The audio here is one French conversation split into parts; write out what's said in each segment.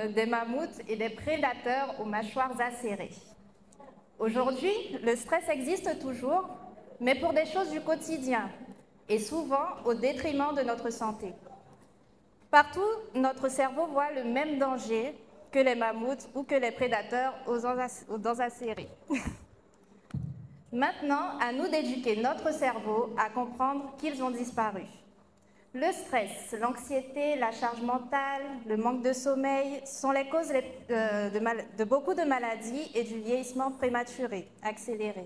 des mammouths et des prédateurs aux mâchoires acérées. Aujourd'hui, le stress existe toujours, mais pour des choses du quotidien et souvent au détriment de notre santé. Partout, notre cerveau voit le même danger que les mammouths ou que les prédateurs aux dents acérées. Maintenant, à nous d'éduquer notre cerveau à comprendre qu'ils ont disparu. Le stress, l'anxiété, la charge mentale, le manque de sommeil sont les causes de beaucoup de maladies et du vieillissement prématuré, accéléré.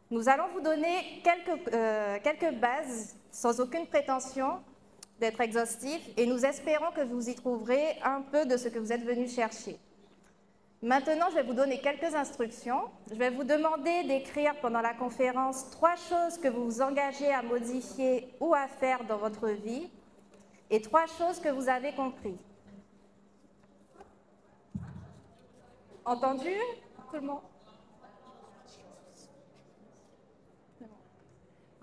Nous allons vous donner quelques bases sans aucune prétention d'être exhaustifs et nous espérons que vous y trouverez un peu de ce que vous êtes venus chercher. Maintenant, je vais vous donner quelques instructions. Je vais vous demander d'écrire pendant la conférence 3 choses que vous vous engagez à modifier ou à faire dans votre vie et 3 choses que vous avez compris. Entendu, tout le monde?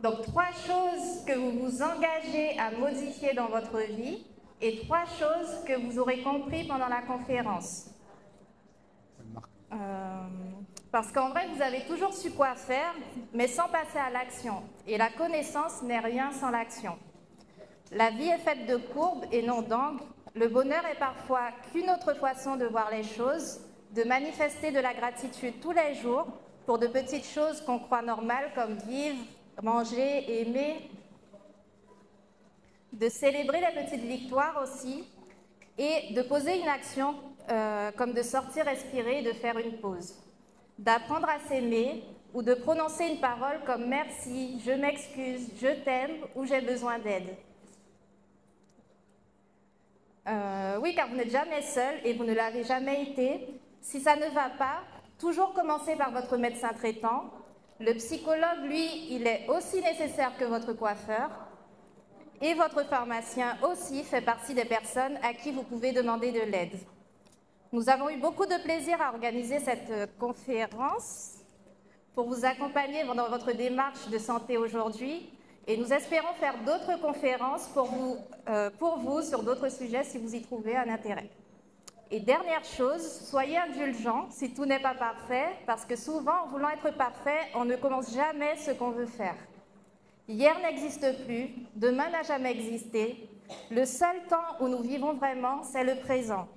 Donc, 3 choses que vous vous engagez à modifier dans votre vie et 3 choses que vous aurez compris pendant la conférence. Parce qu'en vrai, vous avez toujours su quoi faire, mais sans passer à l'action. Et la connaissance n'est rien sans l'action. La vie est faite de courbes et non d'angles. Le bonheur est parfois qu'une autre façon de voir les choses, de manifester de la gratitude tous les jours pour de petites choses qu'on croit normales comme vivre, manger, aimer, de célébrer les petites victoires aussi et de poser une action comme de sortir, respirer et de faire une pause, d'apprendre à s'aimer ou de prononcer une parole comme merci, je m'excuse, je t'aime ou j'ai besoin d'aide. Oui, car vous n'êtes jamais seul et vous ne l'avez jamais été. Si ça ne va pas, toujours commencez par votre médecin traitant. Le psychologue, lui, il est aussi nécessaire que votre coiffeur. Et votre pharmacien aussi fait partie des personnes à qui vous pouvez demander de l'aide. Nous avons eu beaucoup de plaisir à organiser cette conférence pour vous accompagner dans votre démarche de santé aujourd'hui et nous espérons faire d'autres conférences pour vous sur d'autres sujets si vous y trouvez un intérêt. Et dernière chose, soyez indulgents si tout n'est pas parfait parce que souvent, en voulant être parfait, on ne commence jamais ce qu'on veut faire. Hier n'existe plus, demain n'a jamais existé. Le seul temps où nous vivons vraiment, c'est le présent.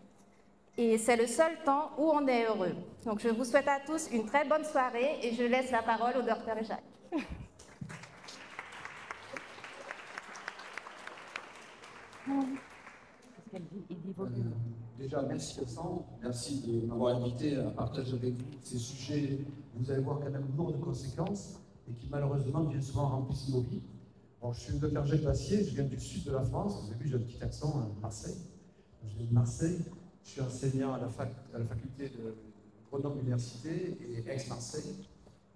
Et c'est le seul temps où on est heureux. Donc je vous souhaite à tous une très bonne soirée et je laisse la parole au docteur Jacques. Déjà, merci Vincent, merci de m'avoir invité à partager avec vous ces sujets, vous allez voir quand même lourds de conséquences et qui malheureusement bien souvent remplissent nos vies. Bon, je suis le docteur Jacques Bassier, je viens du sud de la France, vous avez vu j'ai un petit accent à Marseille. Je viens de Marseille, je suis enseignant à la faculté de Grenoble Université et Aix-Marseille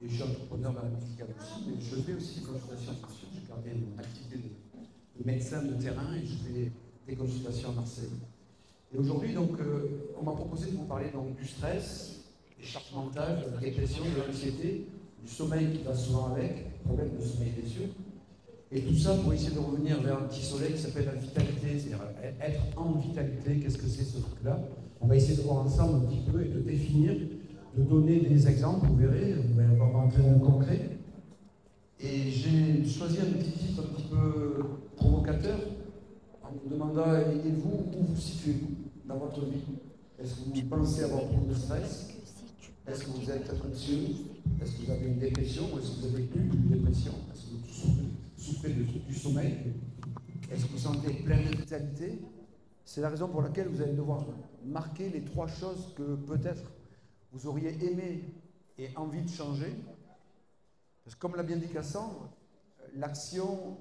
et je suis entrepreneur dans la médicale aussi, mais je fais aussi des consultations sociales, j'ai gardé mon activité de médecin de terrain et je fais des consultations à Marseille. Et aujourd'hui, donc, on m'a proposé de vous parler donc, du stress, des charges mentales, de la dépression, de l'anxiété, du sommeil qui va souvent avec, problème de sommeil bien sûr, et tout ça pour essayer de revenir vers un petit soleil qui s'appelle la vitalité, c'est-à-dire être en vitalité, qu'est-ce que c'est ce truc-là? On va essayer de voir ensemble un petit peu et de définir, de donner des exemples, vous verrez, on va rentrer dans le concret. Et j'ai choisi un petit titre un petit peu provocateur, en vous demandant, et vous, où vous situez-vous dans votre vie? Est-ce que vous pensez avoir beaucoup de stress? Est-ce que vous êtes anxieux? Est-ce que vous avez une dépression? Ou est-ce que vous avez plus une dépression? Est-ce que vous souffrez du sommeil? Est-ce que vous sentez plein de vitalité? C'est la raison pour laquelle vous allez devoir marquer les 3 choses que peut-être vous auriez aimé et envie de changer. Parce que comme l'a bien dit Cassandre, l'action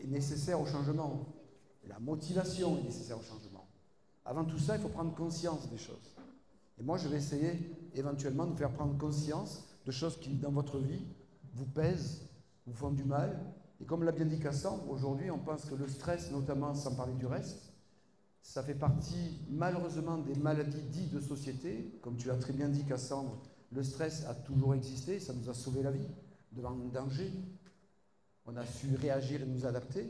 est nécessaire au changement. La motivation est nécessaire au changement. Avant tout ça, il faut prendre conscience des choses. Et moi, je vais essayer éventuellement de vous faire prendre conscience de choses qui, dans votre vie, vous pèsent, vous font du mal. Et comme l'a bien dit Cassandre, aujourd'hui, on pense que le stress, notamment sans parler du reste, ça fait partie, malheureusement, des maladies dites de société. Comme tu l'as très bien dit, Cassandre, le stress a toujours existé, ça nous a sauvé la vie devant un danger. On a su réagir et nous adapter.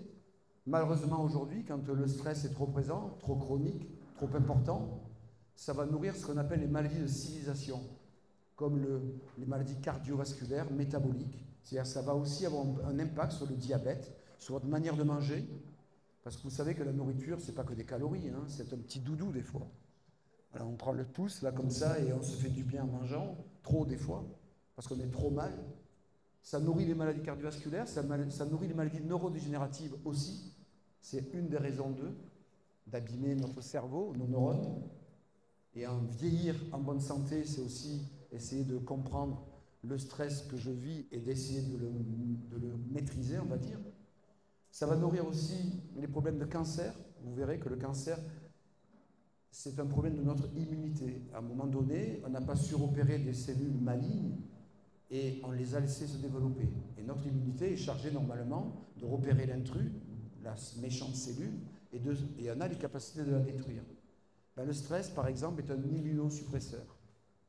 Malheureusement, aujourd'hui, quand le stress est trop présent, trop chronique, trop important, ça va nourrir ce qu'on appelle les maladies de civilisation, comme les maladies cardiovasculaires, métaboliques. C'est-à-dire que ça va aussi avoir un impact sur le diabète, sur votre manière de manger, parce que vous savez que la nourriture, c'est pas que des calories, hein, c'est un petit doudou des fois. Voilà, on prend le pouce, là, comme ça, et on se fait du bien en mangeant, trop des fois, parce qu'on est trop mal. Ça nourrit les maladies cardiovasculaires, ça nourrit les maladies neurodégénératives aussi. C'est une des raisons d'abîmer notre cerveau, nos neurones. Et en vieillir en bonne santé, c'est aussi essayer de comprendre le stress que je vis et d'essayer de le maîtriser, on va dire. Ça va nourrir aussi les problèmes de cancer. Vous verrez que le cancer, c'est un problème de notre immunité. À un moment donné, on n'a pas su repérer des cellules malignes et on les a laissées se développer. Et notre immunité est chargée normalement de repérer l'intrus, la méchante cellule, et on a les capacités de la détruire. Ben, le stress, par exemple, est un immunosuppresseur.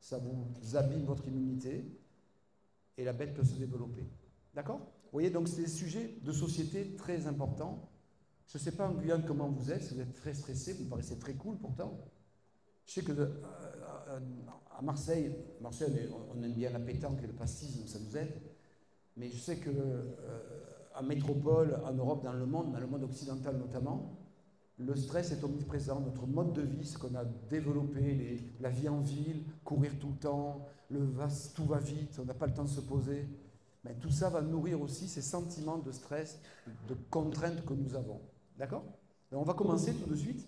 Ça vous abîme votre immunité et la bête peut se développer. D'accord? Vous voyez, donc c'est des sujets de société très importants. Je ne sais pas en Guyane comment vous êtes, si vous êtes très stressé, vous me paraissez très cool pourtant. Je sais que à Marseille, on aime bien la pétanque et le pastis, donc ça nous aide. Mais je sais que en métropole, en Europe, dans le monde occidental notamment, le stress est omniprésent. Notre mode de vie, ce qu'on a développé, la vie en ville, courir tout le temps, tout va vite, on n'a pas le temps de se poser. Mais tout ça va nourrir aussi ces sentiments de stress, de contraintes que nous avons. D'accord? On va commencer tout de suite.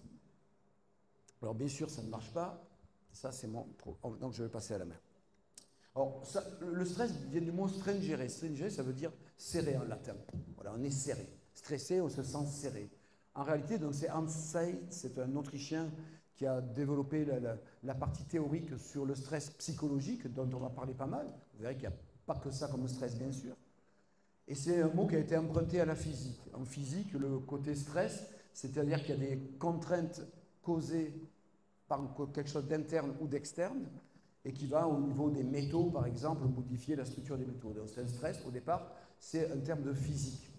Alors bien sûr, ça ne marche pas. Ça, c'est mon... Donc je vais passer à la main. Alors, ça, le stress vient du mot stringere. Stringere, ça veut dire serré en latin. Voilà, on est serré. Stressé, on se sent serré. En réalité, donc c'est Hans Seitz, c'est un Autrichien qui a développé la partie théorique sur le stress psychologique, dont on va parler pas mal. Vous verrez qu'il n'y a pas que ça comme stress, bien sûr. Et c'est un mot qui a été emprunté à la physique. En physique, le côté stress, c'est-à-dire qu'il y a des contraintes causées par quelque chose d'interne ou d'externe, et qui va au niveau des métaux, par exemple, modifier la structure des métaux. Donc c'est un stress, au départ, c'est un terme de physique.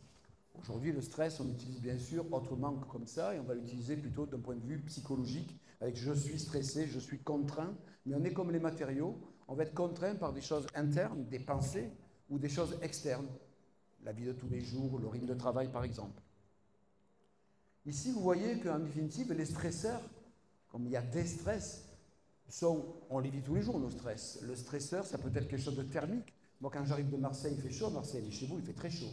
Aujourd'hui, le stress, on l'utilise bien sûr autrement que comme ça, et on va l'utiliser plutôt d'un point de vue psychologique, avec je suis stressé, je suis contraint, mais on est comme les matériaux, on va être contraint par des choses internes, des pensées, ou des choses externes, la vie de tous les jours, le rythme de travail par exemple. Ici, vous voyez qu'en définitive, les stresseurs, comme il y a des stress, on les vit tous les jours, nos stress. Le stresseur, ça peut être quelque chose de thermique. Moi, quand j'arrive de Marseille, il fait chaud. Marseille, chez vous, il fait très chaud.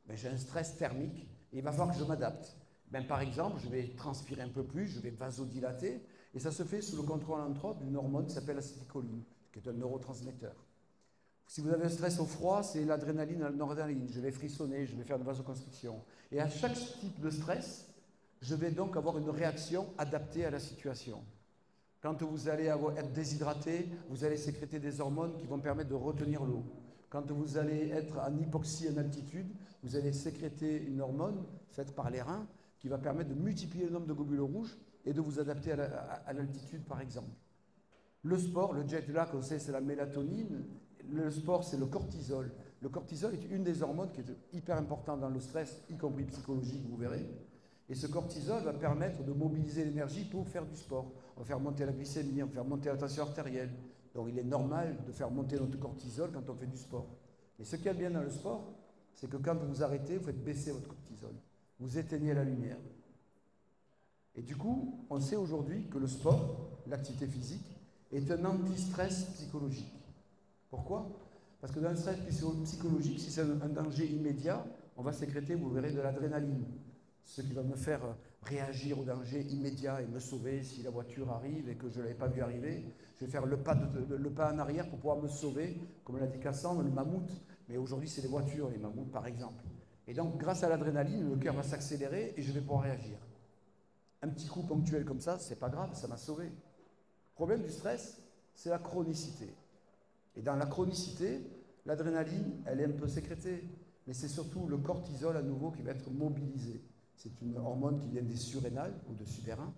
Ben, j'ai un stress thermique et il va falloir que je m'adapte. Ben, par exemple, je vais transpirer un peu plus, je vais vasodilater, et ça se fait sous le contrôle, entre autres, d'une hormone qui s'appelle l'acétylcholine, qui est un neurotransmetteur. Si vous avez un stress au froid, c'est l'adrénaline, la noradrénaline. Je vais frissonner, je vais faire une vasoconstriction. Et à chaque type de stress, je vais donc avoir une réaction adaptée à la situation. Quand vous allez être déshydraté, vous allez sécréter des hormones qui vont permettre de retenir l'eau. Quand vous allez être en hypoxie en altitude, vous allez sécréter une hormone faite par les reins qui va permettre de multiplier le nombre de globules rouges et de vous adapter à l'altitude, par exemple. Le sport, le jet lag, on sait, c'est la mélatonine. Le sport, c'est le cortisol. Le cortisol est une des hormones qui est hyper importante dans le stress, y compris psychologique, vous verrez. Et ce cortisol va permettre de mobiliser l'énergie pour faire du sport. On va faire monter la glycémie, on va faire monter la tension artérielle. Donc il est normal de faire monter notre cortisol quand on fait du sport. Mais ce qu'il y a de bien dans le sport, c'est que quand vous arrêtez, vous faites baisser votre cortisol. Vous éteignez la lumière. Et du coup, on sait aujourd'hui que le sport, l'activité physique, est un anti-stress psychologique. Pourquoi? Parce que dans le stress psychologique, si c'est un danger immédiat, on va sécréter, vous verrez, de l'adrénaline. Ce qui va me faire réagir au danger immédiat et me sauver si la voiture arrive et que je ne l'avais pas vu arriver. Je vais faire le pas en arrière pour pouvoir me sauver, comme l'a dit Cassandre, le mammouth. Mais aujourd'hui, c'est les voitures, les mammouths, par exemple. Et donc, grâce à l'adrénaline, le cœur va s'accélérer et je vais pouvoir réagir. Un petit coup ponctuel comme ça, c'est pas grave, ça m'a sauvé. Le problème du stress, c'est la chronicité. Et dans la chronicité, l'adrénaline, elle est un peu sécrétée. Mais c'est surtout le cortisol à nouveau qui va être mobilisé. C'est une hormone qui vient des surrénales ou de subérins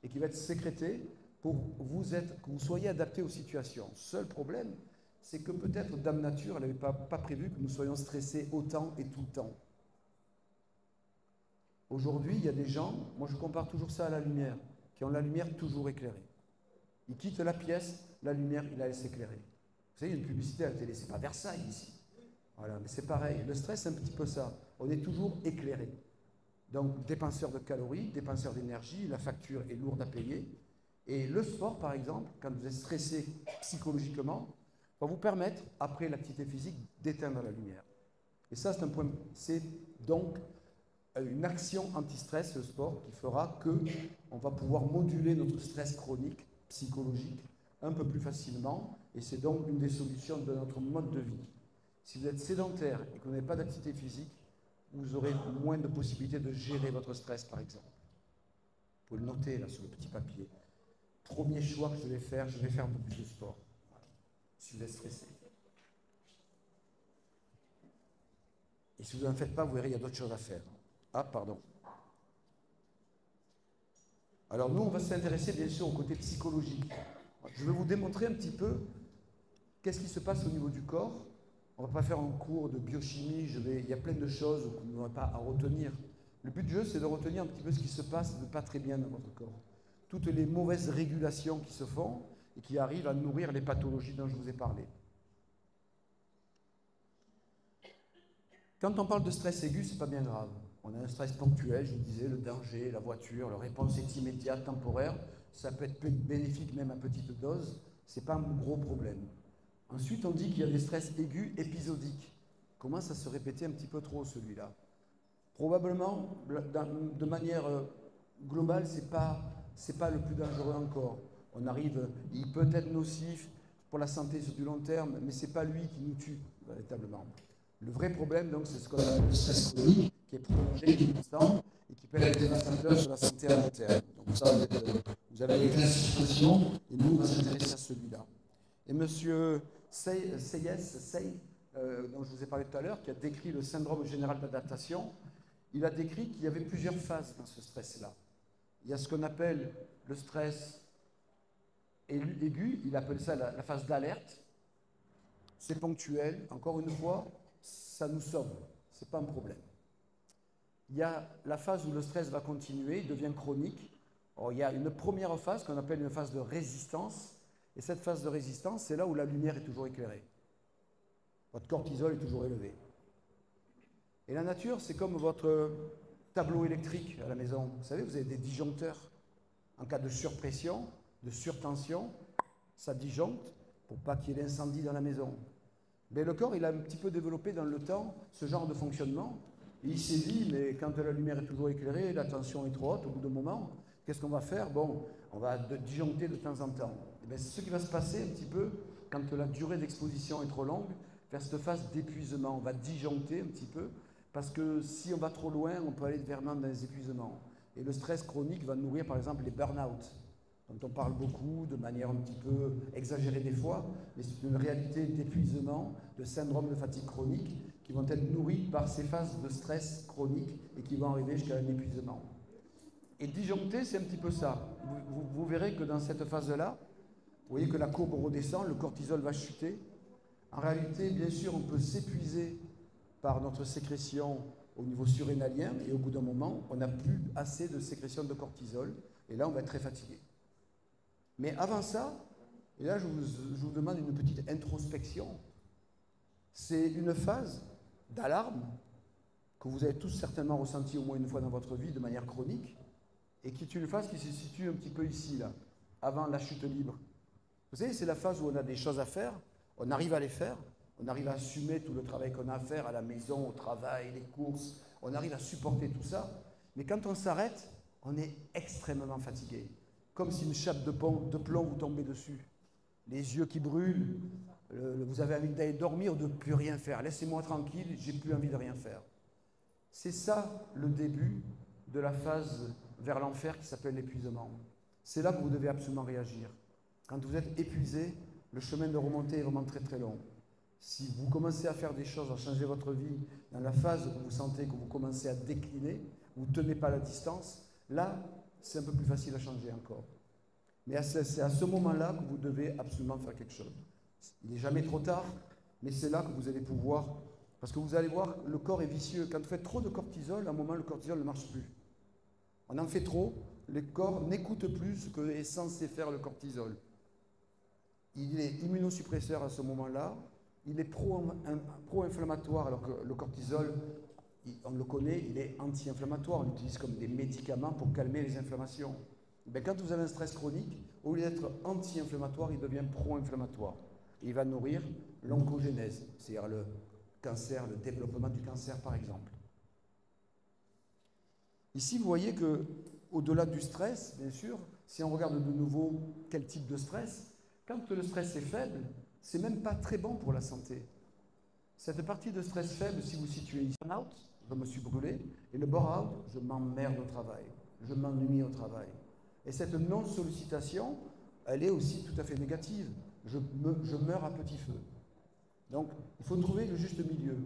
et qui va être sécrétée pour que vous soyez adapté aux situations. Seul problème, c'est que peut-être Dame Nature, elle n'avait pas prévu que nous soyons stressés autant et tout le temps. Aujourd'hui, il y a des gens, moi je compare toujours ça à la lumière, qui ont la lumière toujours éclairée. Ils quittent la pièce, la lumière, il la laisse éclairer. Vous savez, il y a une publicité à la télé, c'est pas Versailles ici. Voilà, mais c'est pareil. Le stress, c'est un petit peu ça. On est toujours éclairé. Donc, dépenseur de calories, dépenseur d'énergie, la facture est lourde à payer. Et le sport, par exemple, quand vous êtes stressé psychologiquement, va vous permettre, après l'activité physique, d'éteindre la lumière. Et ça, c'est un point. C'est donc une action anti-stress, le sport, qui fera qu'on va pouvoir moduler notre stress chronique, psychologique, un peu plus facilement. Et c'est donc une des solutions de notre mode de vie. Si vous êtes sédentaire et que vous n'avez pas d'activité physique, vous aurez moins de possibilités de gérer votre stress, par exemple. Vous pouvez le noter là sur le petit papier. Premier choix que je vais faire beaucoup plus de sport. Si vous êtes stressé. Et si vous n'en faites pas, vous verrez, il y a d'autres choses à faire. Ah, pardon. Alors nous, on va s'intéresser bien sûr au côté psychologique. Je vais vous démontrer un petit peu qu'est-ce qui se passe au niveau du corps. On ne va pas faire un cours de biochimie, il y a plein de choses qu'on n'aura pas à retenir. Le but du jeu, c'est de retenir un petit peu ce qui se passe de pas très bien dans votre corps. Toutes les mauvaises régulations qui se font et qui arrivent à nourrir les pathologies dont je vous ai parlé. Quand on parle de stress aigu, ce n'est pas bien grave. On a un stress ponctuel, je vous disais, le danger, la voiture, la réponse est immédiate, temporaire. Ça peut être bénéfique même à petite dose. Ce n'est pas un gros problème. Ensuite, on dit qu'il y a des stress aigus épisodiques. Commence à se répéter un petit peu trop celui-là. Probablement, de manière globale, c'est pas le plus dangereux encore. Il peut être nocif pour la santé sur du long terme, mais ce n'est pas lui qui nous tue véritablement. Le vrai problème, donc, c'est ce qu'on appelle le stress chronique, qui est prolongé, qui est constant, et qui peut être dévastateur sur la santé à long terme. Donc ça, vous avez les classifications, et nous, on va s'intéresser à celui-là. Et monsieur Seyes, dont je vous ai parlé tout à l'heure, qui a décrit le syndrome général d'adaptation, il a décrit qu'il y avait plusieurs phases dans ce stress-là. Il y a ce qu'on appelle le stress aigu, il appelle ça la phase d'alerte. C'est ponctuel, encore une fois, ça nous sauve, ce n'est pas un problème. Il y a la phase où le stress va continuer, il devient chronique. Alors, il y a une première phase qu'on appelle une phase de résistance. Et cette phase de résistance, c'est là où la lumière est toujours éclairée. Votre cortisol est toujours élevé. Et la nature, c'est comme votre tableau électrique à la maison. Vous savez, vous avez des disjoncteurs. En cas de surpression, de surtension, ça disjoncte pour pas qu'il y ait d'incendie dans la maison. Mais le corps, il a un petit peu développé dans le temps ce genre de fonctionnement. Et il s'est dit, mais quand la lumière est toujours éclairée, la tension est trop haute, au bout d'un moment, qu'est-ce qu'on va faire? Bon, on va disjoncter de temps en temps. C'est ce qui va se passer un petit peu quand la durée d'exposition est trop longue, vers cette phase d'épuisement. On va disjoncter un petit peu, parce que si on va trop loin, on peut aller vraiment dans les épuisements. Et le stress chronique va nourrir par exemple les burn-out, dont on parle beaucoup, de manière un petit peu exagérée des fois, mais c'est une réalité d'épuisement, de syndrome de fatigue chronique, qui vont être nourris par ces phases de stress chronique et qui vont arriver jusqu'à un épuisement. Et disjoncter, c'est un petit peu ça. Vous verrez que dans cette phase-là, vous voyez que la courbe redescend, le cortisol va chuter. En réalité, bien sûr, on peut s'épuiser par notre sécrétion au niveau surrénalien et au bout d'un moment, on n'a plus assez de sécrétion de cortisol et là, on va être très fatigué. Mais avant ça, et là, je vous demande une petite introspection. C'est une phase d'alarme que vous avez tous certainement ressenti au moins une fois dans votre vie de manière chronique et qui est une phase qui se situe un petit peu ici, là, avant la chute libre. Vous savez, c'est la phase où on a des choses à faire, on arrive à les faire, on arrive à assumer tout le travail qu'on a à faire à la maison, au travail, les courses, on arrive à supporter tout ça. Mais quand on s'arrête, on est extrêmement fatigué. Comme si une chape de plomb vous tombait dessus. Les yeux qui brûlent, vous avez envie d'aller dormir ou de ne plus rien faire. Laissez-moi tranquille, j'ai plus envie de rien faire. C'est ça le début de la phase vers l'enfer qui s'appelle l'épuisement. C'est là que vous devez absolument réagir. Quand vous êtes épuisé, le chemin de remontée est vraiment très très long. Si vous commencez à faire des choses, à changer votre vie, dans la phase où vous sentez que vous commencez à décliner, vous ne tenez pas la distance, là, c'est un peu plus facile à changer encore. Mais c'est à ce moment-là que vous devez absolument faire quelque chose. Il n'est jamais trop tard, mais c'est là que vous allez pouvoir... Parce que vous allez voir, le corps est vicieux. Quand vous faites trop de cortisol, à un moment, le cortisol ne marche plus. On en fait trop, le corps n'écoute plus ce que est censé faire le cortisol. Il est immunosuppresseur à ce moment-là, il est pro-inflammatoire, alors que le cortisol, on le connaît, il est anti-inflammatoire, on l'utilise comme des médicaments pour calmer les inflammations. Ben, quand vous avez un stress chronique, au lieu d'être anti-inflammatoire, il devient pro-inflammatoire. Il va nourrir l'oncogénèse, c'est-à-dire le cancer, le développement du cancer par exemple. Ici, vous voyez que, au-delà du stress, bien sûr, si on regarde de nouveau quel type de stress, quand le stress est faible, c'est même pas très bon pour la santé. Cette partie de stress faible, si vous situez ici, burn-out, je me suis brûlé, et le bore-out, je m'emmerde au travail, je m'ennuie au travail. Et cette non-sollicitation, elle est aussi tout à fait négative. Je meurs à petit feu. Donc, il faut trouver le juste milieu.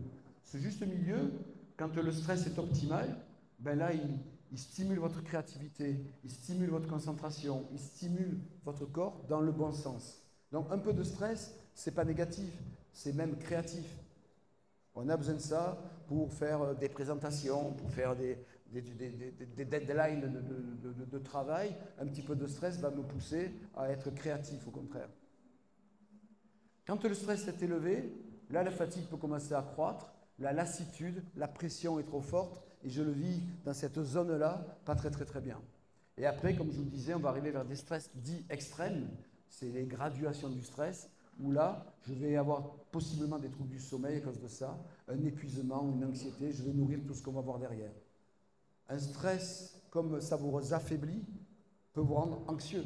Ce juste milieu, quand le stress est optimal, ben là, il stimule votre créativité, il stimule votre concentration, il stimule votre corps dans le bon sens. Donc, un peu de stress, c'est pas négatif, c'est même créatif. On a besoin de ça pour faire des présentations, pour faire des deadlines de travail. Un petit peu de stress va me pousser à être créatif, au contraire. Quand le stress est élevé, là, la fatigue peut commencer à croître, la lassitude, la pression est trop forte, et je le vis dans cette zone-là, pas très bien. Et après, comme je vous le disais, on va arriver vers des stress dits extrêmes, c'est les graduations du stress, où là, je vais avoir possiblement des troubles du sommeil à cause de ça, un épuisement, une anxiété, je vais nourrir tout ce qu'on va voir derrière. Un stress, comme ça vous affaiblit, peut vous rendre anxieux.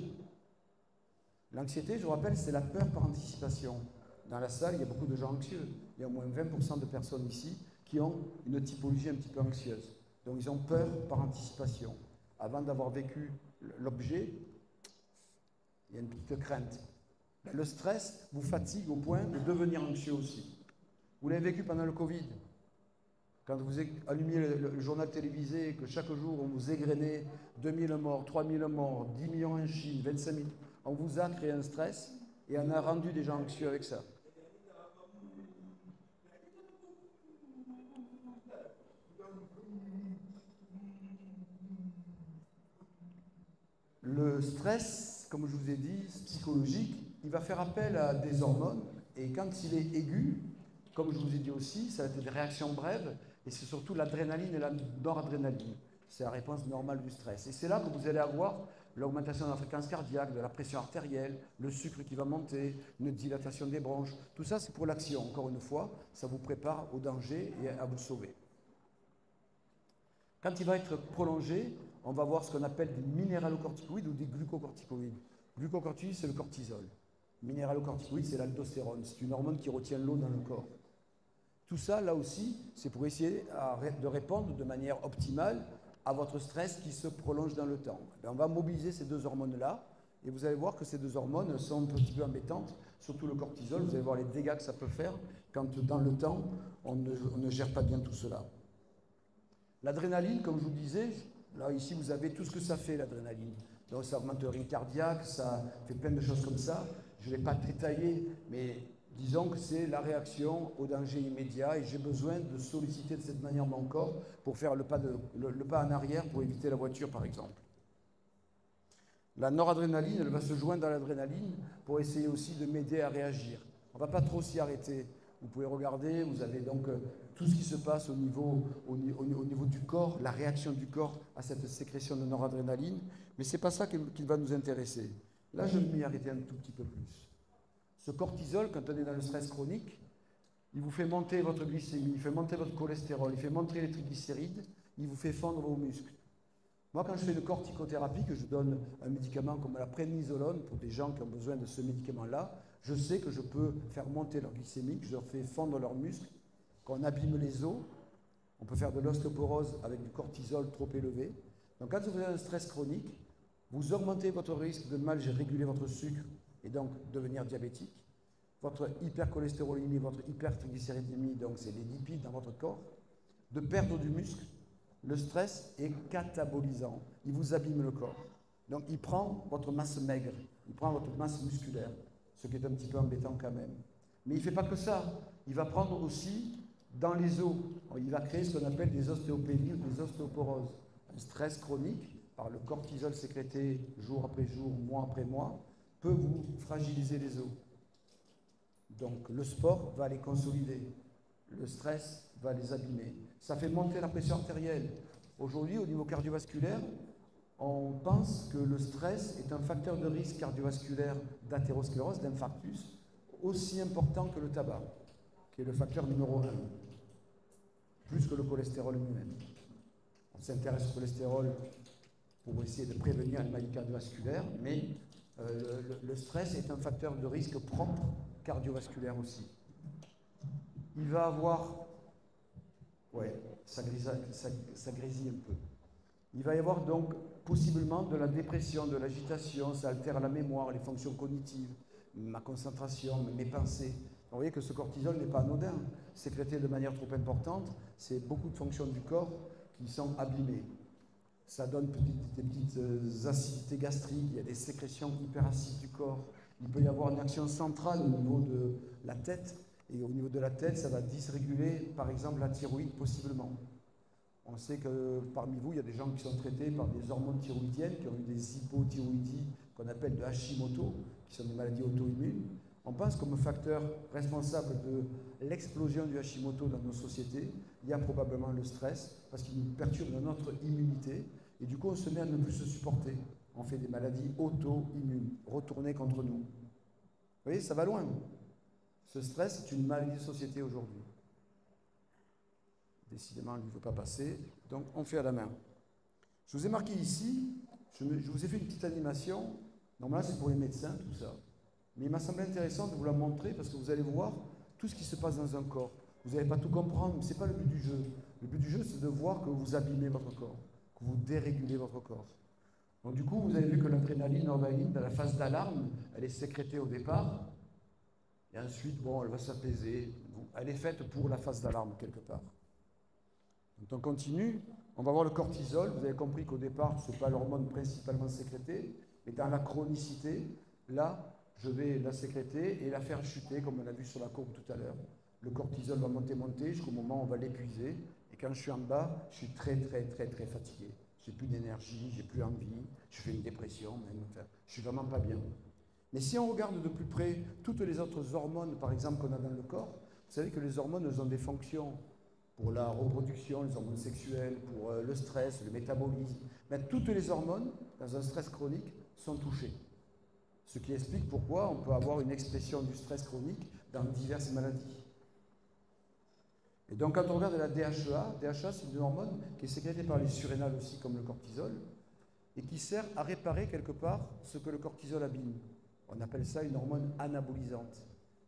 L'anxiété, je vous rappelle, c'est la peur par anticipation. Dans la salle, il y a beaucoup de gens anxieux. Il y a au moins 20% de personnes ici qui ont une typologie un petit peu anxieuse. Donc ils ont peur par anticipation. Avant d'avoir vécu l'objet, il y a une petite crainte. Le stress vous fatigue au point de devenir anxieux aussi. Vous l'avez vécu pendant le Covid. Quand vous allumiez le journal télévisé et que chaque jour on vous égrenait 2000 morts, 3000 morts, 10 millions en Chine, 25 000, on vous a créé un stress et on a rendu des gens anxieux avec ça. Le stress, comme je vous ai dit, psychologique, il va faire appel à des hormones et quand il est aigu, comme je vous ai dit aussi, ça va être des réactions brèves et c'est surtout l'adrénaline et la noradrénaline. C'est la réponse normale du stress. Et c'est là que vous allez avoir l'augmentation de la fréquence cardiaque, de la pression artérielle, le sucre qui va monter, une dilatation des bronches. Tout ça, c'est pour l'action. Encore une fois, ça vous prépare au danger et à vous sauver. Quand il va être prolongé, on va voir ce qu'on appelle des minéralocorticoïdes ou des glucocorticoïdes. Glucocorticoïdes, c'est le cortisol. Minéralocorticoïdes, c'est l'aldostérone. C'est une hormone qui retient l'eau dans le corps. Tout ça, là aussi, c'est pour essayer de répondre de manière optimale à votre stress qui se prolonge dans le temps. Et on va mobiliser ces deux hormones-là, et vous allez voir que ces deux hormones sont un petit peu embêtantes, surtout le cortisol. Vous allez voir les dégâts que ça peut faire quand, dans le temps, on ne gère pas bien tout cela. L'adrénaline, comme je vous disais, là, ici, vous avez tout ce que ça fait, l'adrénaline. Donc, ça augmente le rythme cardiaque, ça fait plein de choses comme ça. Je ne vais pas détailler, mais disons que c'est la réaction au danger immédiat et j'ai besoin de solliciter de cette manière mon corps pour faire le pas en arrière pour éviter la voiture, par exemple. La noradrénaline, elle va se joindre à l'adrénaline pour essayer aussi de m'aider à réagir. On ne va pas trop s'y arrêter. Vous pouvez regarder, vous avez donc tout ce qui se passe au niveau du corps, la réaction du corps à cette sécrétion de noradrénaline, mais ce n'est pas ça qui va nous intéresser. Là, je vais m'y arrêter un tout petit peu plus. Ce cortisol, quand on est dans le stress chronique, il vous fait monter votre glycémie, il fait monter votre cholestérol, il fait monter les triglycérides, il vous fait fondre vos muscles. Moi, quand je fais une corticothérapie, que je donne un médicament comme la prénisolone pour des gens qui ont besoin de ce médicament-là, je sais que je peux faire monter leur glycémie, que je leur fais fondre leurs muscles, qu'on abîme les os, on peut faire de l'ostéoporose avec du cortisol trop élevé. Donc quand vous avez un stress chronique, vous augmentez votre risque de mal réguler votre sucre et donc devenir diabétique. Votre hypercholestérolémie, votre hypertriglycéridémie, donc c'est les lipides dans votre corps, de perdre du muscle. Le stress est catabolisant, il vous abîme le corps. Donc il prend votre masse maigre, il prend votre masse musculaire, ce qui est un petit peu embêtant quand même. Mais il ne fait pas que ça, il va prendre aussi dans les os, il va créer ce qu'on appelle des ostéopénies ou des ostéoporoses. Un stress chronique par le cortisol sécrété jour après jour, mois après mois, peut vous fragiliser les os. Donc le sport va les consolider, le stress va les abîmer. Ça fait monter la pression artérielle. Aujourd'hui, au niveau cardiovasculaire, on pense que le stress est un facteur de risque cardiovasculaire d'athérosclérose, d'infarctus, aussi important que le tabac, qui est le facteur numéro 1, plus que le cholestérol lui-même. On s'intéresse au cholestérol pour essayer de prévenir une maladie cardiovasculaire, mais le stress est un facteur de risque propre cardiovasculaire aussi. Il va avoir... Ouais, ça grésille un peu. Il va y avoir donc possiblement de la dépression, de l'agitation, ça altère la mémoire, les fonctions cognitives, ma concentration, mes pensées. Vous voyez que ce cortisol n'est pas anodin. Sécrété de manière trop importante, c'est beaucoup de fonctions du corps qui sont abîmées. Ça donne des petites acidités gastriques, il y a des sécrétions hyperacides du corps. Il peut y avoir une action centrale au niveau de la tête, et au niveau de la tête, ça va dysréguler, par exemple, la thyroïde, possiblement. On sait que parmi vous, il y a des gens qui sont traités par des hormones thyroïdiennes, qui ont eu des hypothyroïdies, qu'on appelle de Hashimoto, qui sont des maladies auto-immunes. On pense comme facteur responsable de l'explosion du Hashimoto dans nos sociétés, il y a probablement le stress, parce qu'il nous perturbe notre immunité, et du coup, on se met à ne plus se supporter. On fait des maladies auto-immunes, retournées contre nous. Vous voyez, ça va loin. Ce stress est une maladie de société aujourd'hui. Décidément, il ne veut pas passer, donc on fait à la main. Je vous ai marqué ici, je vous ai fait une petite animation. Normalement, c'est pour les médecins, tout ça. Mais il m'a semblé intéressant de vous la montrer parce que vous allez voir tout ce qui se passe dans un corps. Vous n'allez pas tout comprendre, mais ce n'est pas le but du jeu. Le but du jeu, c'est de voir que vous abîmez votre corps, que vous dérégulez votre corps. Donc du coup, vous avez vu que l'adrénaline, noradrénaline, dans la phase d'alarme, elle est sécrétée au départ. Et ensuite, bon, elle va s'apaiser. Elle est faite pour la phase d'alarme, quelque part. Donc on continue. On va voir le cortisol. Vous avez compris qu'au départ, ce n'est pas l'hormone principalement sécrétée, mais dans la chronicité, là, je vais la sécréter et la faire chuter, comme on a vu sur la courbe tout à l'heure. Le cortisol va monter jusqu'au moment où on va l'épuiser. Et quand je suis en bas, je suis très fatigué. J'ai plus d'énergie, j'ai plus envie, je fais une dépression même. Enfin, je suis vraiment pas bien. Mais si on regarde de plus près toutes les autres hormones, par exemple, qu'on a dans le corps, vous savez que les hormones, elles ont des fonctions pour la reproduction, les hormones sexuelles, pour le stress, le métabolisme. Mais toutes les hormones, dans un stress chronique, sont touchées. Ce qui explique pourquoi on peut avoir une expression du stress chronique dans diverses maladies. Et donc, quand on regarde la DHEA, c'est une hormone qui est sécrétée par les surrénales aussi, comme le cortisol, et qui sert à réparer quelque part ce que le cortisol abîme. On appelle ça une hormone anabolisante.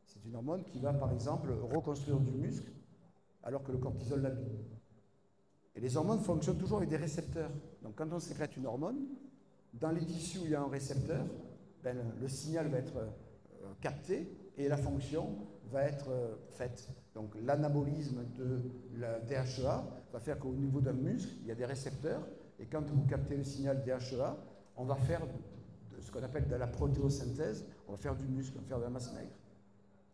C'est une hormone qui va, par exemple, reconstruire du muscle, alors que le cortisol l'abîme. Et les hormones fonctionnent toujours avec des récepteurs. Donc, quand on sécrète une hormone, dans les tissus où il y a un récepteur, ben, le signal va être capté et la fonction va être faite. Donc l'anabolisme de la DHEA va faire qu'au niveau d'un muscle, il y a des récepteurs et quand vous captez le signal DHEA, on va faire ce qu'on appelle de la protéosynthèse, on va faire du muscle, on va faire de la masse maigre.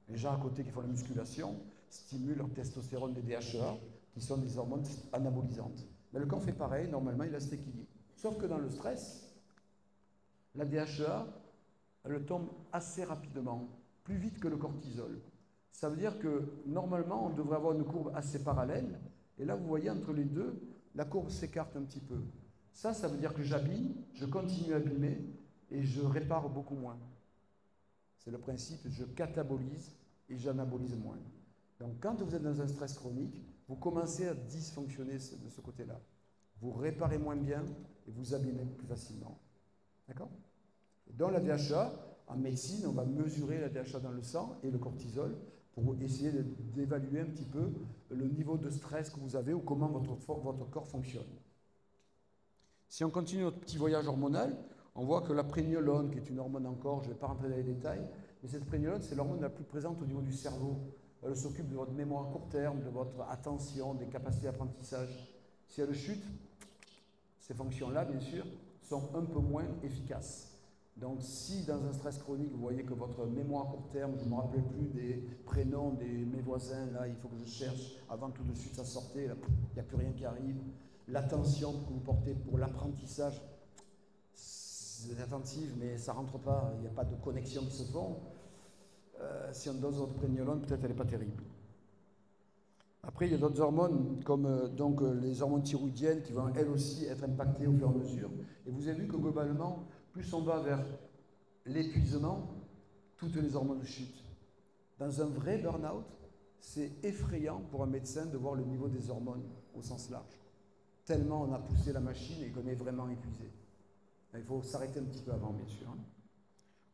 Les gens à côté qui font la musculation stimulent leur testostérone et DHEA, qui sont des hormones anabolisantes. Mais le corps fait pareil, normalement il a cet équilibre. Sauf que dans le stress, la DHEA, elle tombe assez rapidement, plus vite que le cortisol. Ça veut dire que normalement, on devrait avoir une courbe assez parallèle. Et là, vous voyez, entre les deux, la courbe s'écarte un petit peu. Ça veut dire que j'abîme, je continue à abîmer et je répare beaucoup moins. C'est le principe, je catabolise et j'anabolise moins. Donc, quand vous êtes dans un stress chronique, vous commencez à dysfonctionner de ce côté-là. Vous réparez moins bien et vous abîmez plus facilement. D'accord ? Dans la DHEA, en médecine, on va mesurer la DHEA dans le sang et le cortisol pour essayer d'évaluer un petit peu le niveau de stress que vous avez ou comment votre corps fonctionne. Si on continue notre petit voyage hormonal, on voit que la prégnénolone, qui est une hormone encore, je ne vais pas rentrer dans les détails, mais cette prégnénolone, c'est l'hormone la plus présente au niveau du cerveau. Elle s'occupe de votre mémoire à court terme, de votre attention, des capacités d'apprentissage. Si elle chute, ces fonctions-là, bien sûr, sont un peu moins efficaces. Donc si dans un stress chronique, vous voyez que votre mémoire à court terme, je ne me rappelle plus des prénoms de mes voisins, là il faut que je cherche, avant tout de suite ça sortait, il n'y a plus rien qui arrive. L'attention que vous portez pour l'apprentissage, si vous êtes attentive, mais ça ne rentre pas, il n'y a pas de connexion qui se font. Si on dose votre prégnénolone, peut-être elle n'est pas terrible. Après, il y a d'autres hormones, comme les hormones thyroïdiennes, qui vont elles aussi être impactées au fur et à mesure. Et vous avez vu que globalement, plus on va vers l'épuisement, toutes les hormones chutent. Dans un vrai burn-out, c'est effrayant pour un médecin de voir le niveau des hormones au sens large. Tellement on a poussé la machine et qu'on est vraiment épuisé. Il faut s'arrêter un petit peu avant, bien sûr.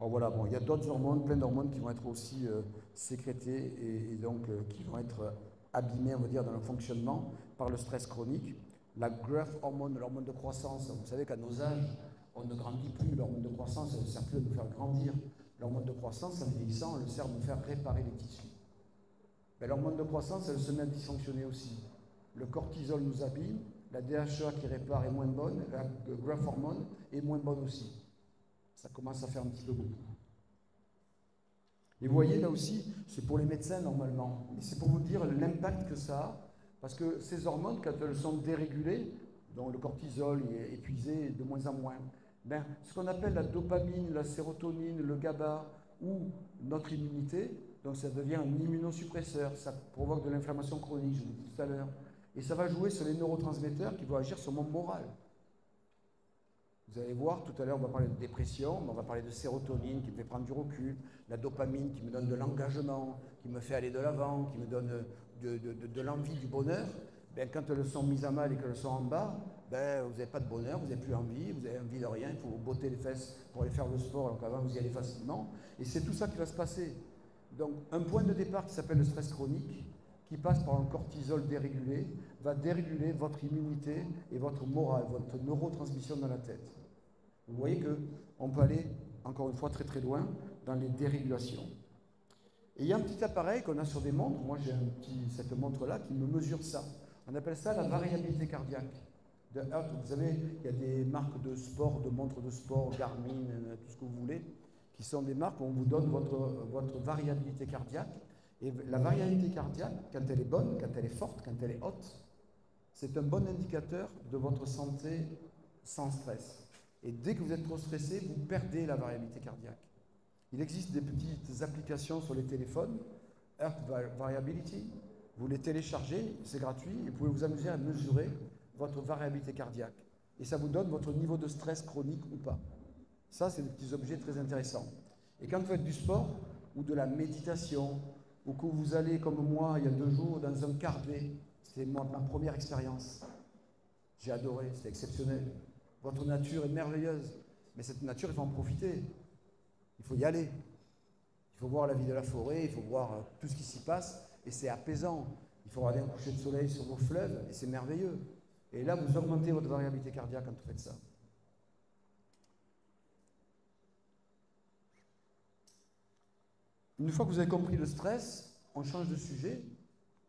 Alors voilà, bon, il y a d'autres hormones, plein d'hormones qui vont être aussi sécrétées et donc qui vont être abîmées, on va dire, dans le fonctionnement par le stress chronique. La growth hormone, l'hormone de croissance, vous savez qu'à nos âges, on ne grandit plus, l'hormone de croissance, elle ne sert plus à nous faire grandir. L'hormone de croissance, en vieillissant, elle sert à nous faire réparer les tissus. Mais l'hormone de croissance, elle se met à dysfonctionner aussi. Le cortisol nous abîme, la DHEA qui répare est moins bonne, la growth hormone est moins bonne aussi. Ça commence à faire un petit peu beaucoup. Et vous voyez, là aussi, c'est pour les médecins normalement, mais c'est pour vous dire l'impact que ça a, parce que ces hormones, quand elles sont dérégulées, donc le cortisol est épuisé de moins en moins, ben, ce qu'on appelle la dopamine, la sérotonine, le GABA ou notre immunité, donc ça devient un immunosuppresseur, ça provoque de l'inflammation chronique, je l'ai dit tout à l'heure, et ça va jouer sur les neurotransmetteurs qui vont agir sur mon moral. Vous allez voir, tout à l'heure, on va parler de dépression, mais on va parler de sérotonine qui me fait prendre du recul, la dopamine qui me donne de l'engagement, qui me fait aller de l'avant, qui me donne de l'envie, du bonheur. Ben, quand elles sont mises à mal et qu'elles sont en bas, ben, vous n'avez pas de bonheur, vous n'avez plus envie, vous avez envie de rien, il faut vous botter les fesses pour aller faire le sport, alors qu'avant vous y allez facilement. Et c'est tout ça qui va se passer. Donc un point de départ qui s'appelle le stress chronique, qui passe par un cortisol dérégulé, va déréguler votre immunité et votre morale, votre neurotransmission dans la tête. Vous voyez qu'on peut aller, encore une fois, très très loin dans les dérégulations. Et il y a un petit appareil qu'on a sur des montres, moi j'ai cette montre-là qui me mesure ça. On appelle ça la variabilité cardiaque. Vous savez, il y a des marques de sport, de montres de sport, Garmin, tout ce que vous voulez, qui sont des marques où on vous donne votre variabilité cardiaque. Et la variabilité cardiaque, quand elle est bonne, quand elle est forte, quand elle est haute, c'est un bon indicateur de votre santé sans stress. Et dès que vous êtes trop stressé, vous perdez la variabilité cardiaque. Il existe des petites applications sur les téléphones, Heart Variability, vous les téléchargez, c'est gratuit, et vous pouvez vous amuser à mesurer votre variabilité cardiaque. Et ça vous donne votre niveau de stress chronique ou pas. Ça, c'est des petits objets très intéressants. Et quand vous faites du sport, ou de la méditation, ou que vous allez, comme moi, il y a 2 jours, dans un carré, c'était ma première expérience. J'ai adoré, c'était exceptionnel. Votre nature est merveilleuse, mais cette nature, il faut en profiter. Il faut y aller. Il faut voir la vie de la forêt, il faut voir tout ce qui s'y passe, et c'est apaisant. Il faut regarder un coucher de soleil sur vos fleuves, et c'est merveilleux. Et là, vous augmentez votre variabilité cardiaque quand vous faites ça. Une fois que vous avez compris le stress, on change de sujet.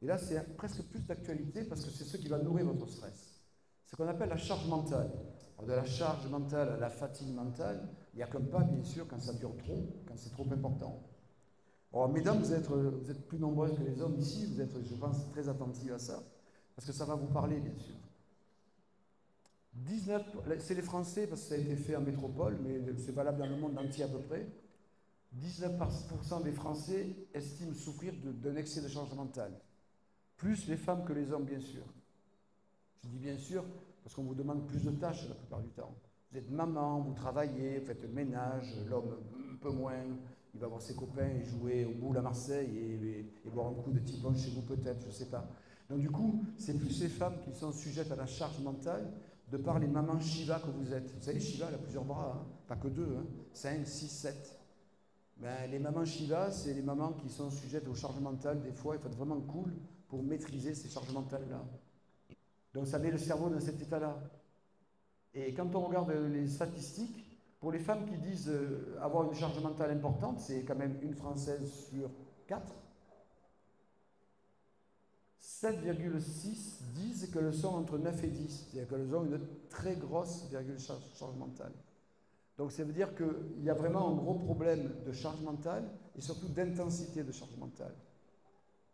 Et là, c'est presque plus d'actualité parce que c'est ce qui va nourrir votre stress. C'est ce qu'on appelle la charge mentale. Alors, de la charge mentale à la fatigue mentale, il n'y a comme pas, bien sûr, quand ça dure trop, quand c'est trop important. Alors, mesdames, vous êtes plus nombreuses que les hommes ici, vous êtes, je pense, très attentives à ça, parce que ça va vous parler, bien sûr. C'est les Français, parce que ça a été fait en métropole, mais c'est valable dans le monde entier à peu près. 19% des Français estiment souffrir d'un excès de charge mentale. Plus les femmes que les hommes, bien sûr. Je dis bien sûr, parce qu'on vous demande plus de tâches la plupart du temps. Vous êtes maman, vous travaillez, vous faites le ménage, l'homme un peu moins, il va voir ses copains et jouer au boule à Marseille et boire un coup de typhon chez vous peut-être, je ne sais pas. Donc du coup, c'est plus ces femmes qui sont sujettes à la charge mentale de par les mamans Shiva que vous êtes. Vous savez, Shiva, elle a plusieurs bras, hein, pas que 2, hein, 5, 6, 7. Ben, les mamans Shiva, c'est les mamans qui sont sujettes aux charges mentales. Des fois, il faut être vraiment cool pour maîtriser ces charges mentales-là. Donc ça met le cerveau dans cet état-là. Et quand on regarde les statistiques, pour les femmes qui disent avoir une charge mentale importante, c'est quand même une Française sur 4. 7,6 disent qu'elles sont entre 9 et 10. C'est-à-dire qu'elles ont une très grosse charge mentale. Donc ça veut dire qu'il y a vraiment un gros problème de charge mentale et surtout d'intensité de charge mentale.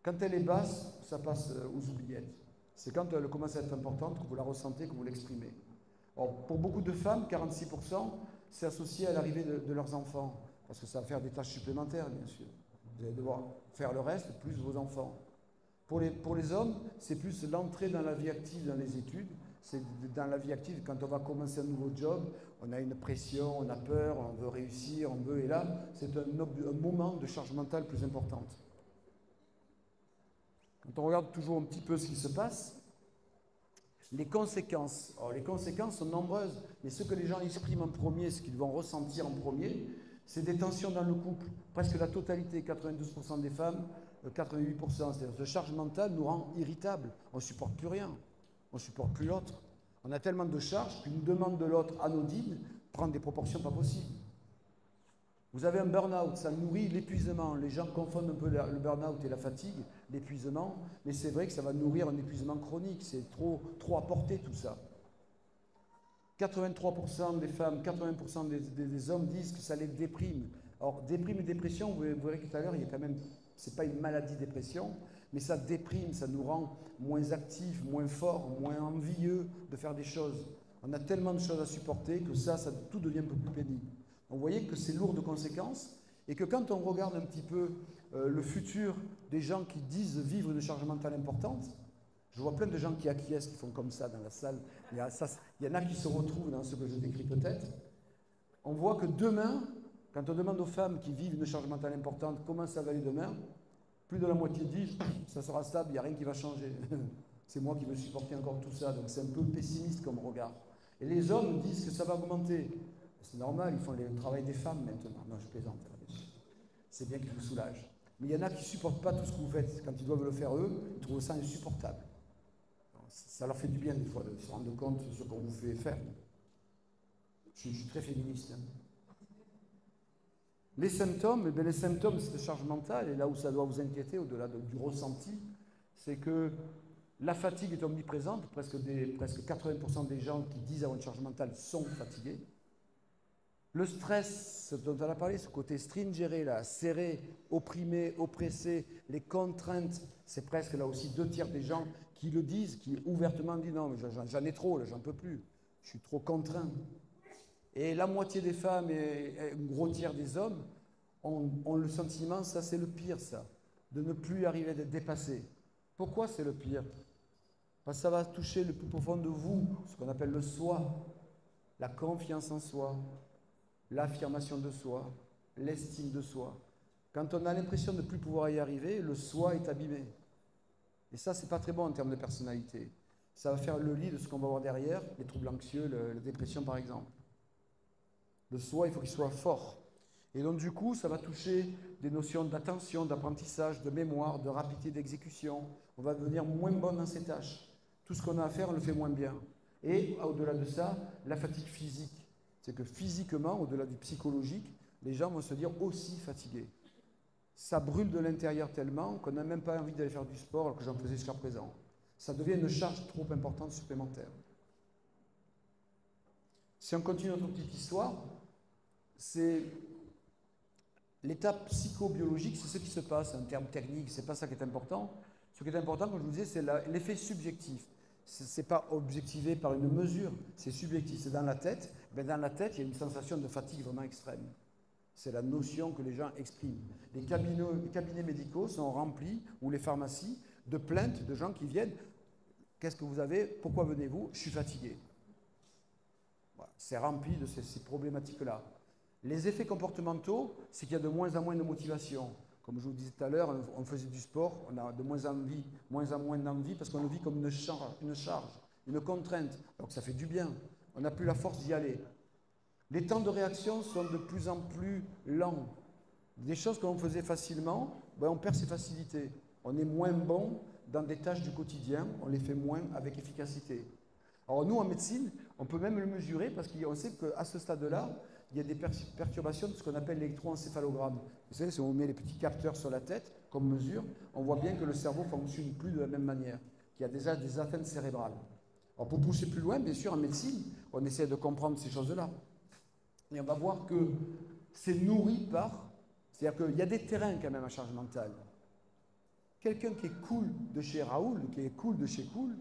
Quand elle est basse, ça passe aux oubliettes. C'est quand elle commence à être importante que vous la ressentez, que vous l'exprimez. Or, pour beaucoup de femmes, 46%, c'est associé à l'arrivée de leurs enfants, parce que ça va faire des tâches supplémentaires, bien sûr. Vous allez devoir faire le reste, plus vos enfants. Pour les hommes, c'est plus l'entrée dans la vie active, dans les études. C'est dans la vie active, quand on va commencer un nouveau job, on a une pression, on a peur, on veut réussir, on veut, et là, c'est un moment de charge mentale plus importante. Quand on regarde toujours un petit peu ce qui se passe, les conséquences. Alors, les conséquences sont nombreuses, mais ce que les gens expriment en premier, ce qu'ils vont ressentir en premier, c'est des tensions dans le couple. Presque la totalité, 92% des femmes, 88%, c'est-à-dire ce charge mentale nous rend irritables. On ne supporte plus rien. On ne supporte plus l'autre. On a tellement de charges qu'une demande de l'autre anodine prend des proportions pas possibles. Vous avez un burn-out, ça nourrit l'épuisement. Les gens confondent un peu le burn-out et la fatigue, l'épuisement, mais c'est vrai que ça va nourrir un épuisement chronique. C'est trop apporté tout ça. 83% des femmes, 80% des hommes disent que ça les déprime. Alors, déprime et dépression, vous verrez que tout à l'heure, il y a quand même, c'est pas une maladie dépression, mais ça déprime, ça nous rend moins actifs, moins forts, moins envieux de faire des choses. On a tellement de choses à supporter que ça tout devient un peu plus pénible. Vous voyez que c'est lourd de conséquences et que quand on regarde un petit peu le futur des gens qui disent vivre une charge mentale importante, je vois plein de gens qui acquiescent, qui font comme ça dans la salle. Il y en a qui se retrouvent dans ce que je décris peut-être. On voit que demain, quand on demande aux femmes qui vivent une charge mentale importante comment ça va aller demain, plus de la moitié disent ça sera stable, il n'y a rien qui va changer. C'est moi qui veux supporter encore tout ça. Donc c'est un peu pessimiste comme regard. Et les hommes disent que ça va augmenter. C'est normal, ils font le travail des femmes maintenant. Non, je plaisante. C'est bien qu'ils vous soulagent. Mais il y en a qui ne supportent pas tout ce que vous faites. Quand ils doivent le faire eux, ils trouvent ça insupportable. Ça leur fait du bien des fois de se rendre compte de ce qu'on vous fait faire. Je suis très féministe. Hein. Les symptômes, les symptômes de cette charge mentale, et là où ça doit vous inquiéter, au-delà du ressenti, c'est que la fatigue est omniprésente. Presque 80% des gens qui disent avoir une charge mentale sont fatigués. Le stress, ce dont on a parlé, ce côté stringéré, là, serré, opprimé, oppressé, les contraintes, c'est presque là aussi 2/3 des gens qui le disent, qui ouvertement disent non, mais j'en ai trop, là, j'en peux plus, je suis trop contraint. Et la moitié des femmes et un gros tiers des hommes ont le sentiment, ça c'est le pire, ça, de ne plus arriver à être dépassé. Pourquoi c'est le pire? Parce que ça va toucher le plus profond de vous, ce qu'on appelle le soi, la confiance en soi, l'affirmation de soi, l'estime de soi. Quand on a l'impression de ne plus pouvoir y arriver, le soi est abîmé. Et ça, c'est pas très bon en termes de personnalité. Ça va faire le lit de ce qu'on va voir derrière, les troubles anxieux, la dépression par exemple. Le soi, il faut qu'il soit fort. Et donc du coup, ça va toucher des notions d'attention, d'apprentissage, de mémoire, de rapidité d'exécution. On va devenir moins bon dans ses tâches. Tout ce qu'on a à faire, on le fait moins bien. Et au-delà de ça, la fatigue physique. C'est que physiquement, au-delà du psychologique, les gens vont se dire aussi fatigués. Ça brûle de l'intérieur tellement qu'on n'a même pas envie d'aller faire du sport alors que j'en faisais jusqu'à présent. Ça devient une charge trop importante supplémentaire. Si on continue notre petite histoire, c'est l'étape psychobiologique, c'est ce qui se passe en termes techniques, c'est pas ça qui est important. Ce qui est important, comme je vous disais, c'est l'effet subjectif. Ce n'est pas objectivé par une mesure, c'est subjectif, c'est dans la tête. Mais dans la tête, il y a une sensation de fatigue vraiment extrême. C'est la notion que les gens expriment. Les cabinets médicaux sont remplis, ou les pharmacies, de plaintes de gens qui viennent. Qu'est-ce que vous avez? Pourquoi venez-vous? Je suis fatigué. Voilà. C'est rempli de ces problématiques-là. Les effets comportementaux, c'est qu'il y a de moins en moins de motivation. Comme je vous disais tout à l'heure, on faisait du sport, on a de moins en moins d'envie parce qu'on le vit comme une charge, une contrainte. Donc ça fait du bien. On n'a plus la force d'y aller. Les temps de réaction sont de plus en plus lents. Des choses que l'on faisait facilement, on perd ses facilités. On est moins bon dans des tâches du quotidien, on les fait moins avec efficacité. Alors nous, en médecine, on peut même le mesurer parce qu'on sait qu'à ce stade-là, il y a des perturbations de ce qu'on appelle l'électroencéphalogramme. Vous savez, si on met les petits capteurs sur la tête, comme mesure, on voit bien que le cerveau ne fonctionne plus de la même manière, qu'il y a déjà des atteintes cérébrales. Alors pour pousser plus loin, bien sûr, en médecine, on essaie de comprendre ces choses-là. Et on va voir que c'est nourri par... C'est-à-dire qu'il y a des terrains quand même à charge mentale. Quelqu'un qui est cool de chez Raoul, qui est cool de chez Cool,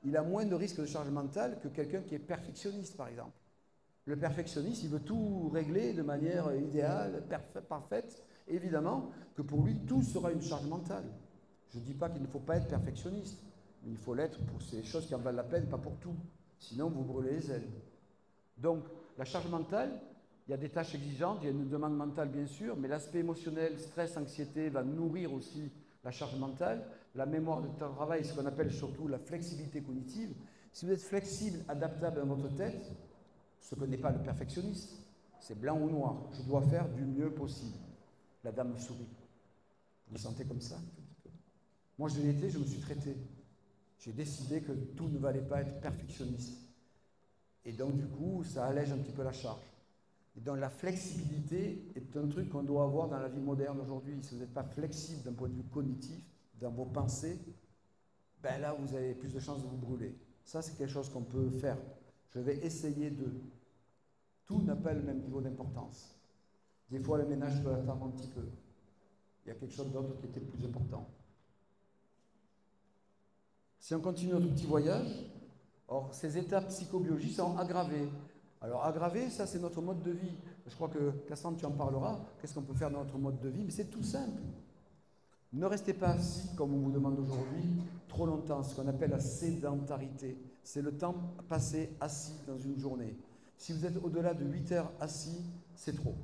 il a moins de risque de charge mentale que quelqu'un qui est perfectionniste, par exemple. Le perfectionniste, il veut tout régler de manière idéale, parfaite. Évidemment que pour lui, tout sera une charge mentale. Je ne dis pas qu'il ne faut pas être perfectionniste, mais il faut l'être pour ces choses qui en valent la peine, pas pour tout. Sinon, vous brûlez les ailes. Donc, la charge mentale, il y a des tâches exigeantes, il y a une demande mentale bien sûr, mais l'aspect émotionnel, stress, anxiété va nourrir aussi la charge mentale. La mémoire de travail, ce qu'on appelle surtout la flexibilité cognitive. Si vous êtes flexible, adaptable dans votre tête, ce que n'est pas le perfectionniste, c'est blanc ou noir. Je dois faire du mieux possible. La dame sourit. Vous vous sentez comme ça? Moi, je l'ai été, je me suis traité. J'ai décidé que tout ne valait pas être perfectionniste. Et donc, du coup, ça allège un petit peu la charge. Et donc, la flexibilité est un truc qu'on doit avoir dans la vie moderne aujourd'hui. Si vous n'êtes pas flexible d'un point de vue cognitif, dans vos pensées, ben là, vous avez plus de chances de vous brûler. Ça, c'est quelque chose qu'on peut faire. Je vais essayer de... Tout n'a pas le même niveau d'importance. Des fois, le ménage peut attendre un petit peu. Il y a quelque chose d'autre qui était plus important. Si on continue notre petit voyage, or, ces étapes psychobiologiques sont aggravées. Alors, aggravées, ça, c'est notre mode de vie. Je crois que, Cassandre, tu en parleras. Qu'est-ce qu'on peut faire dans notre mode de vie? Mais c'est tout simple. Ne restez pas assis, comme on vous demande aujourd'hui, trop longtemps, ce qu'on appelle la sédentarité. C'est le temps passé assis dans une journée. Si vous êtes au-delà de 8 heures assis, c'est trop.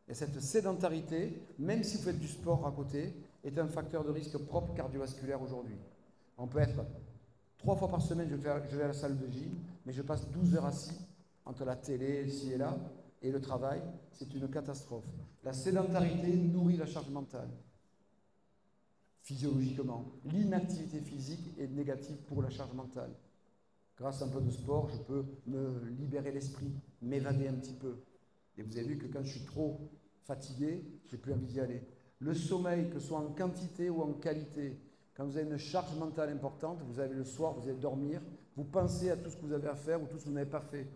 Et cette sédentarité, même si vous faites du sport à côté, est un facteur de risque propre cardiovasculaire aujourd'hui. On peut être 3 fois par semaine, je vais à la salle de gym, mais je passe 12 heures assis entre la télé, ici et là, et le travail, c'est une catastrophe. La sédentarité nourrit la charge mentale, physiologiquement. L'inactivité physique est négative pour la charge mentale. Grâce à un peu de sport, je peux me libérer l'esprit, m'évader un petit peu. Et vous avez vu que quand je suis trop fatigué, je n'ai plus envie d'y aller. Le sommeil, que ce soit en quantité ou en qualité, quand vous avez une charge mentale importante, vous avez le soir, vous allez dormir, vous pensez à tout ce que vous avez à faire ou tout ce que vous n'avez pas fait.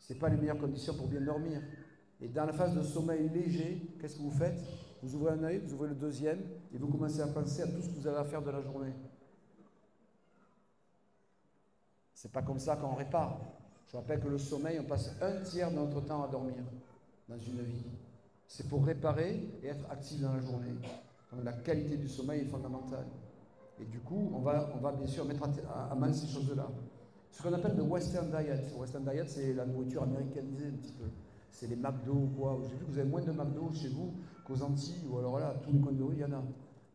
Ce n'est pas les meilleures conditions pour bien dormir. Et dans la phase de sommeil léger, qu'est-ce que vous faites? Vous ouvrez un œil, vous ouvrez le deuxième, et vous commencez à penser à tout ce que vous avez à faire de la journée. C'est pas comme ça qu'on répare. Je rappelle que le sommeil, on passe un tiers de notre temps à dormir dans une vie. C'est pour réparer et être actif dans la journée. Donc la qualité du sommeil est fondamentale. Et du coup, on va bien sûr mettre à mal ces choses-là. Ce qu'on appelle le Western Diet. Le Western Diet, c'est la nourriture américanisée un petit peu. C'est les McDo ou quoi. J'ai vu que vous avez moins de McDo chez vous qu'aux Antilles, ou alors là, tous les coins de rue, il y en a.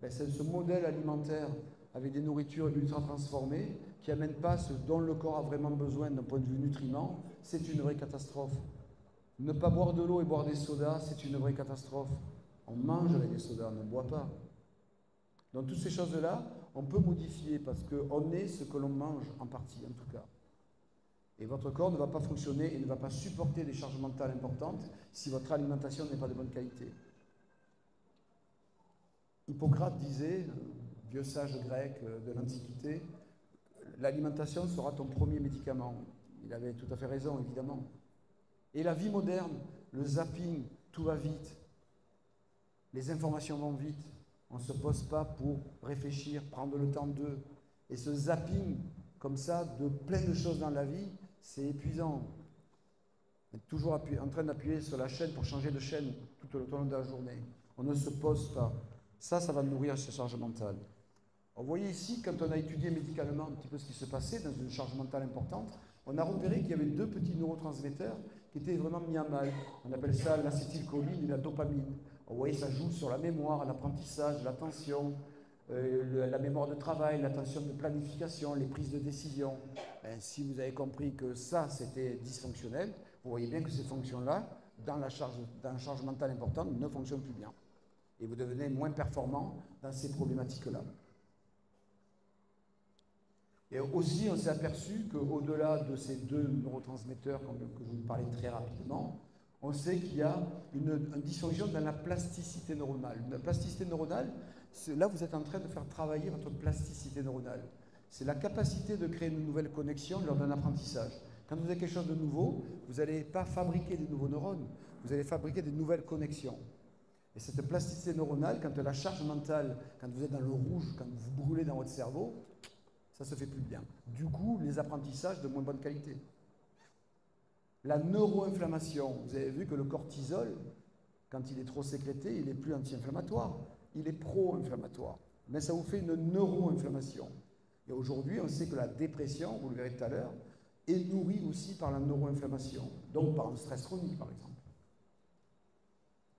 Ben, c'est ce modèle alimentaire avec des nourritures ultra transformées qui n'amènent pas ce dont le corps a vraiment besoin d'un point de vue nutriments, c'est une vraie catastrophe. Ne pas boire de l'eau et boire des sodas, c'est une vraie catastrophe. On mange avec des sodas, on ne boit pas. Donc toutes ces choses-là, on peut modifier parce qu'on est ce que l'on mange en partie, en tout cas. Et votre corps ne va pas fonctionner et ne va pas supporter des charges mentales importantes si votre alimentation n'est pas de bonne qualité. Hippocrate disait, vieux sage grec de l'Antiquité, l'alimentation sera ton premier médicament. Il avait tout à fait raison, évidemment. Et la vie moderne, le zapping, tout va vite. Les informations vont vite. On ne se pose pas pour réfléchir, prendre le temps d'eux. Et ce zapping, comme ça, de plein de choses dans la vie, c'est épuisant. On est toujours en train d'appuyer sur la chaîne pour changer de chaîne tout au long de la journée. On ne se pose pas. Ça va nourrir ces charges mentales. Vous voyez ici, quand on a étudié médicalement un petit peu ce qui se passait dans une charge mentale importante, on a repéré qu'il y avait 2 petits neurotransmetteurs qui étaient vraiment mis à mal. On appelle ça l'acétylcholine et la dopamine. Vous voyez, ça joue sur la mémoire, l'apprentissage, l'attention, la mémoire de travail, l'attention de planification, les prises de décision. Si vous avez compris que ça, c'était dysfonctionnel, vous voyez bien que ces fonctions-là, dans la charge mentale importante, ne fonctionnent plus bien. Et vous devenez moins performant dans ces problématiques-là. Et aussi, on s'est aperçu qu'au-delà de ces 2 neurotransmetteurs que je vous parlais très rapidement, on sait qu'il y a une dysfonction dans la plasticité neuronale. La plasticité neuronale, là, vous êtes en train de faire travailler votre plasticité neuronale. C'est la capacité de créer une nouvelle connexion lors d'un apprentissage. Quand vous avez quelque chose de nouveau, vous n'allez pas fabriquer des nouveaux neurones, vous allez fabriquer des nouvelles connexions. Et cette plasticité neuronale, quand la charge mentale, quand vous êtes dans le rouge, quand vous brûlez dans votre cerveau, ça se fait plus bien. Du coup, les apprentissages de moins bonne qualité. La neuroinflammation, vous avez vu que le cortisol, quand il est trop sécrété, il n'est plus anti-inflammatoire, il est pro-inflammatoire. Mais ça vous fait une neuroinflammation. Et aujourd'hui, on sait que la dépression, vous le verrez tout à l'heure, est nourrie aussi par la neuroinflammation, donc par un stress chronique, par exemple.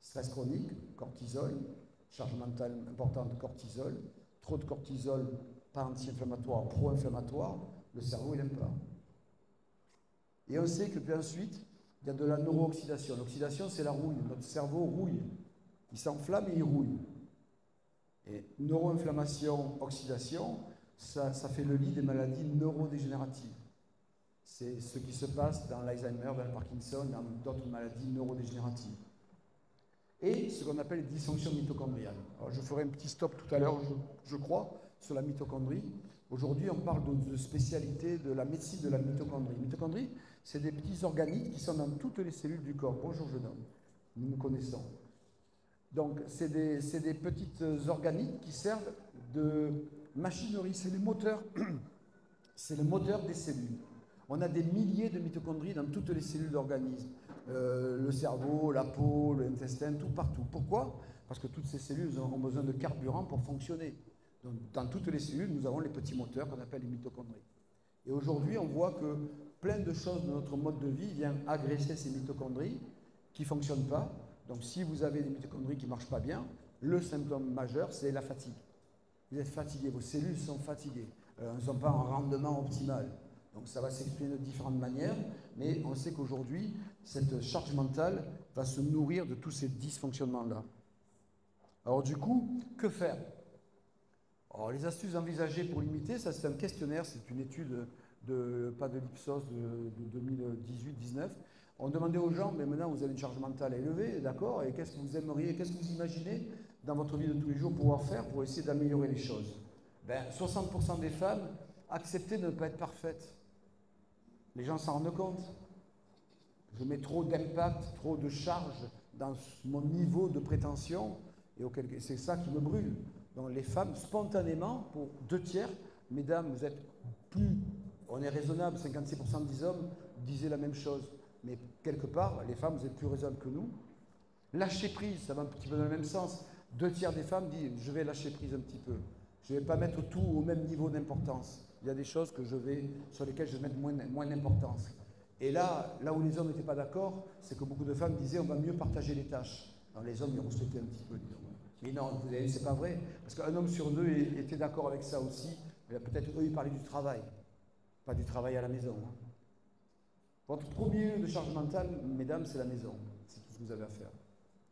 Stress chronique, cortisol, charge mentale importante, cortisol, trop de cortisol, pas anti-inflammatoire, pro-inflammatoire, le cerveau, il n'aime pas. Et on sait que puis ensuite, il y a de la neurooxydation. L'oxydation, c'est la rouille. Notre cerveau rouille. Il s'enflamme et il rouille. Et neuroinflammation, oxydation, ça fait le lit des maladies neurodégénératives. C'est ce qui se passe dans l'Alzheimer, dans le Parkinson, dans d'autres maladies neurodégénératives. Et ce qu'on appelle les dysfonctions mitochondriales. Alors, je ferai un petit stop tout à l'heure, je crois, sur la mitochondrie. Aujourd'hui, on parle de spécialité de la médecine de la mitochondrie. Mitochondrie, c'est des petits organites qui sont dans toutes les cellules du corps. Bonjour, jeune homme, nous nous connaissons. Donc, c'est des petites organites qui servent de machinerie, c'est les moteurs, c'est le moteur des cellules. On a des milliers de mitochondries dans toutes les cellules d'organismes. Le cerveau, la peau, l'intestin, tout partout. Pourquoi? Parce que toutes ces cellules ont besoin de carburant pour fonctionner. Donc, dans toutes les cellules, nous avons les petits moteurs qu'on appelle les mitochondries. Et aujourd'hui, on voit que plein de choses de notre mode de vie viennent agresser ces mitochondries qui ne fonctionnent pas. Donc si vous avez des mitochondries qui ne marchent pas bien, le symptôme majeur, c'est la fatigue. Vous êtes fatigué, vos cellules sont fatiguées, elles ne sont pas en rendement optimal. Donc ça va s'exprimer de différentes manières, mais on sait qu'aujourd'hui, cette charge mentale va se nourrir de tous ces dysfonctionnements-là. Alors du coup, que faire? Alors, les astuces envisagées pour limiter, ça c'est un questionnaire, c'est une étude pas de l'Ipsos de 2018-19. On demandait aux gens, mais maintenant vous avez une charge mentale élevée, d'accord, et qu'est-ce que vous aimeriez, qu'est-ce que vous imaginez dans votre vie de tous les jours pouvoir faire pour essayer d'améliorer les choses? 60% des femmes acceptaient de ne pas être parfaites. Les gens s'en rendent compte. Je mets trop d'impact, trop de charge dans mon niveau de prétention, et c'est ça qui me brûle. Donc les femmes, spontanément, pour 2/3, mesdames, vous êtes plus, on est raisonnable, 56% des hommes disaient la même chose. Mais quelque part, les femmes, vous êtes plus raisonnables que nous. Lâcher prise, ça va un petit peu dans le même sens. 2/3 des femmes disent, je vais lâcher prise un petit peu. Je ne vais pas mettre tout au même niveau d'importance. Il y a des choses sur lesquelles je vais mettre moins d'importance. Et là où les hommes n'étaient pas d'accord, c'est que beaucoup de femmes disaient, on va mieux partager les tâches. Alors les hommes, ils rouspétaient un petit peu. Mais non, c'est pas vrai. Parce qu'un homme sur deux était d'accord avec ça aussi. Mais peut-être eux, ils parlaient du travail. Pas du travail à la maison. Votre premier lieu de charge mentale, mesdames, c'est la maison. C'est tout ce que vous avez à faire.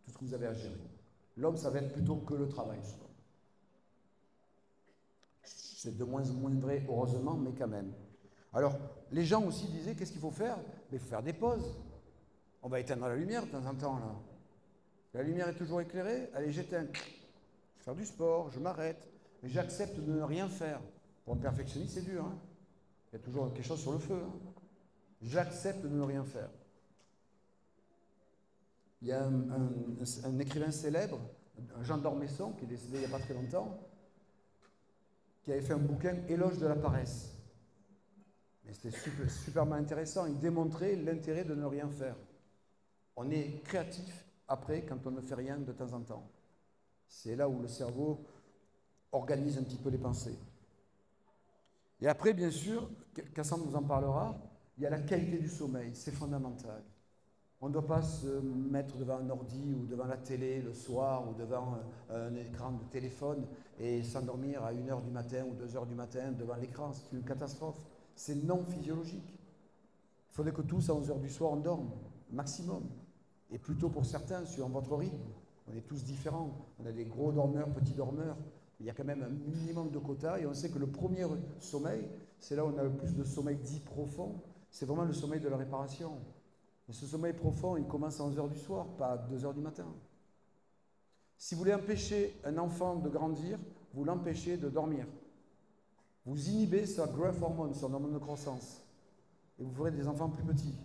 Tout ce que vous avez à gérer. L'homme, ça va être plutôt que le travail. C'est de moins en moins vrai, heureusement, mais quand même. Alors, les gens aussi disaient, qu'est-ce qu'il faut faire? Mais il faut faire des pauses. On va éteindre la lumière de temps en temps, là. La lumière est toujours éclairée, allez, j'éteins. Je vais faire du sport, je m'arrête. Mais j'accepte de ne rien faire. Pour un perfectionniste, c'est dur. Hein, il y a toujours quelque chose sur le feu. Hein. J'accepte de ne rien faire. Il y a un écrivain célèbre, Jean d'Ormesson, qui est décédé il n'y a pas très longtemps, qui avait fait un bouquin Éloge de la paresse. Mais c'était superment intéressant. Il démontrait l'intérêt de ne rien faire. On est créatif après quand on ne fait rien de temps en temps. C'est là où le cerveau organise un petit peu les pensées. Et après, bien sûr, Cassandre nous en parlera, il y a la qualité du sommeil, c'est fondamental. On ne doit pas se mettre devant un ordi ou devant la télé le soir ou devant un écran de téléphone et s'endormir à 1h du matin ou 2h du matin devant l'écran. C'est une catastrophe. C'est non physiologique. Il faudrait que tous à 11h du soir on dorme, maximum. Et plutôt pour certains, suivant votre rythme. On est tous différents. On a des gros dormeurs, petits dormeurs. Il y a quand même un minimum de quotas et on sait que le premier sommeil, c'est là où on a le plus de sommeil dit profond. C'est vraiment le sommeil de la réparation. Et ce sommeil profond, il commence à 11h du soir, pas à 2h du matin. Si vous voulez empêcher un enfant de grandir, vous l'empêchez de dormir. Vous inhibez sa growth hormone, son hormone de croissance. Et vous ferez des enfants plus petits.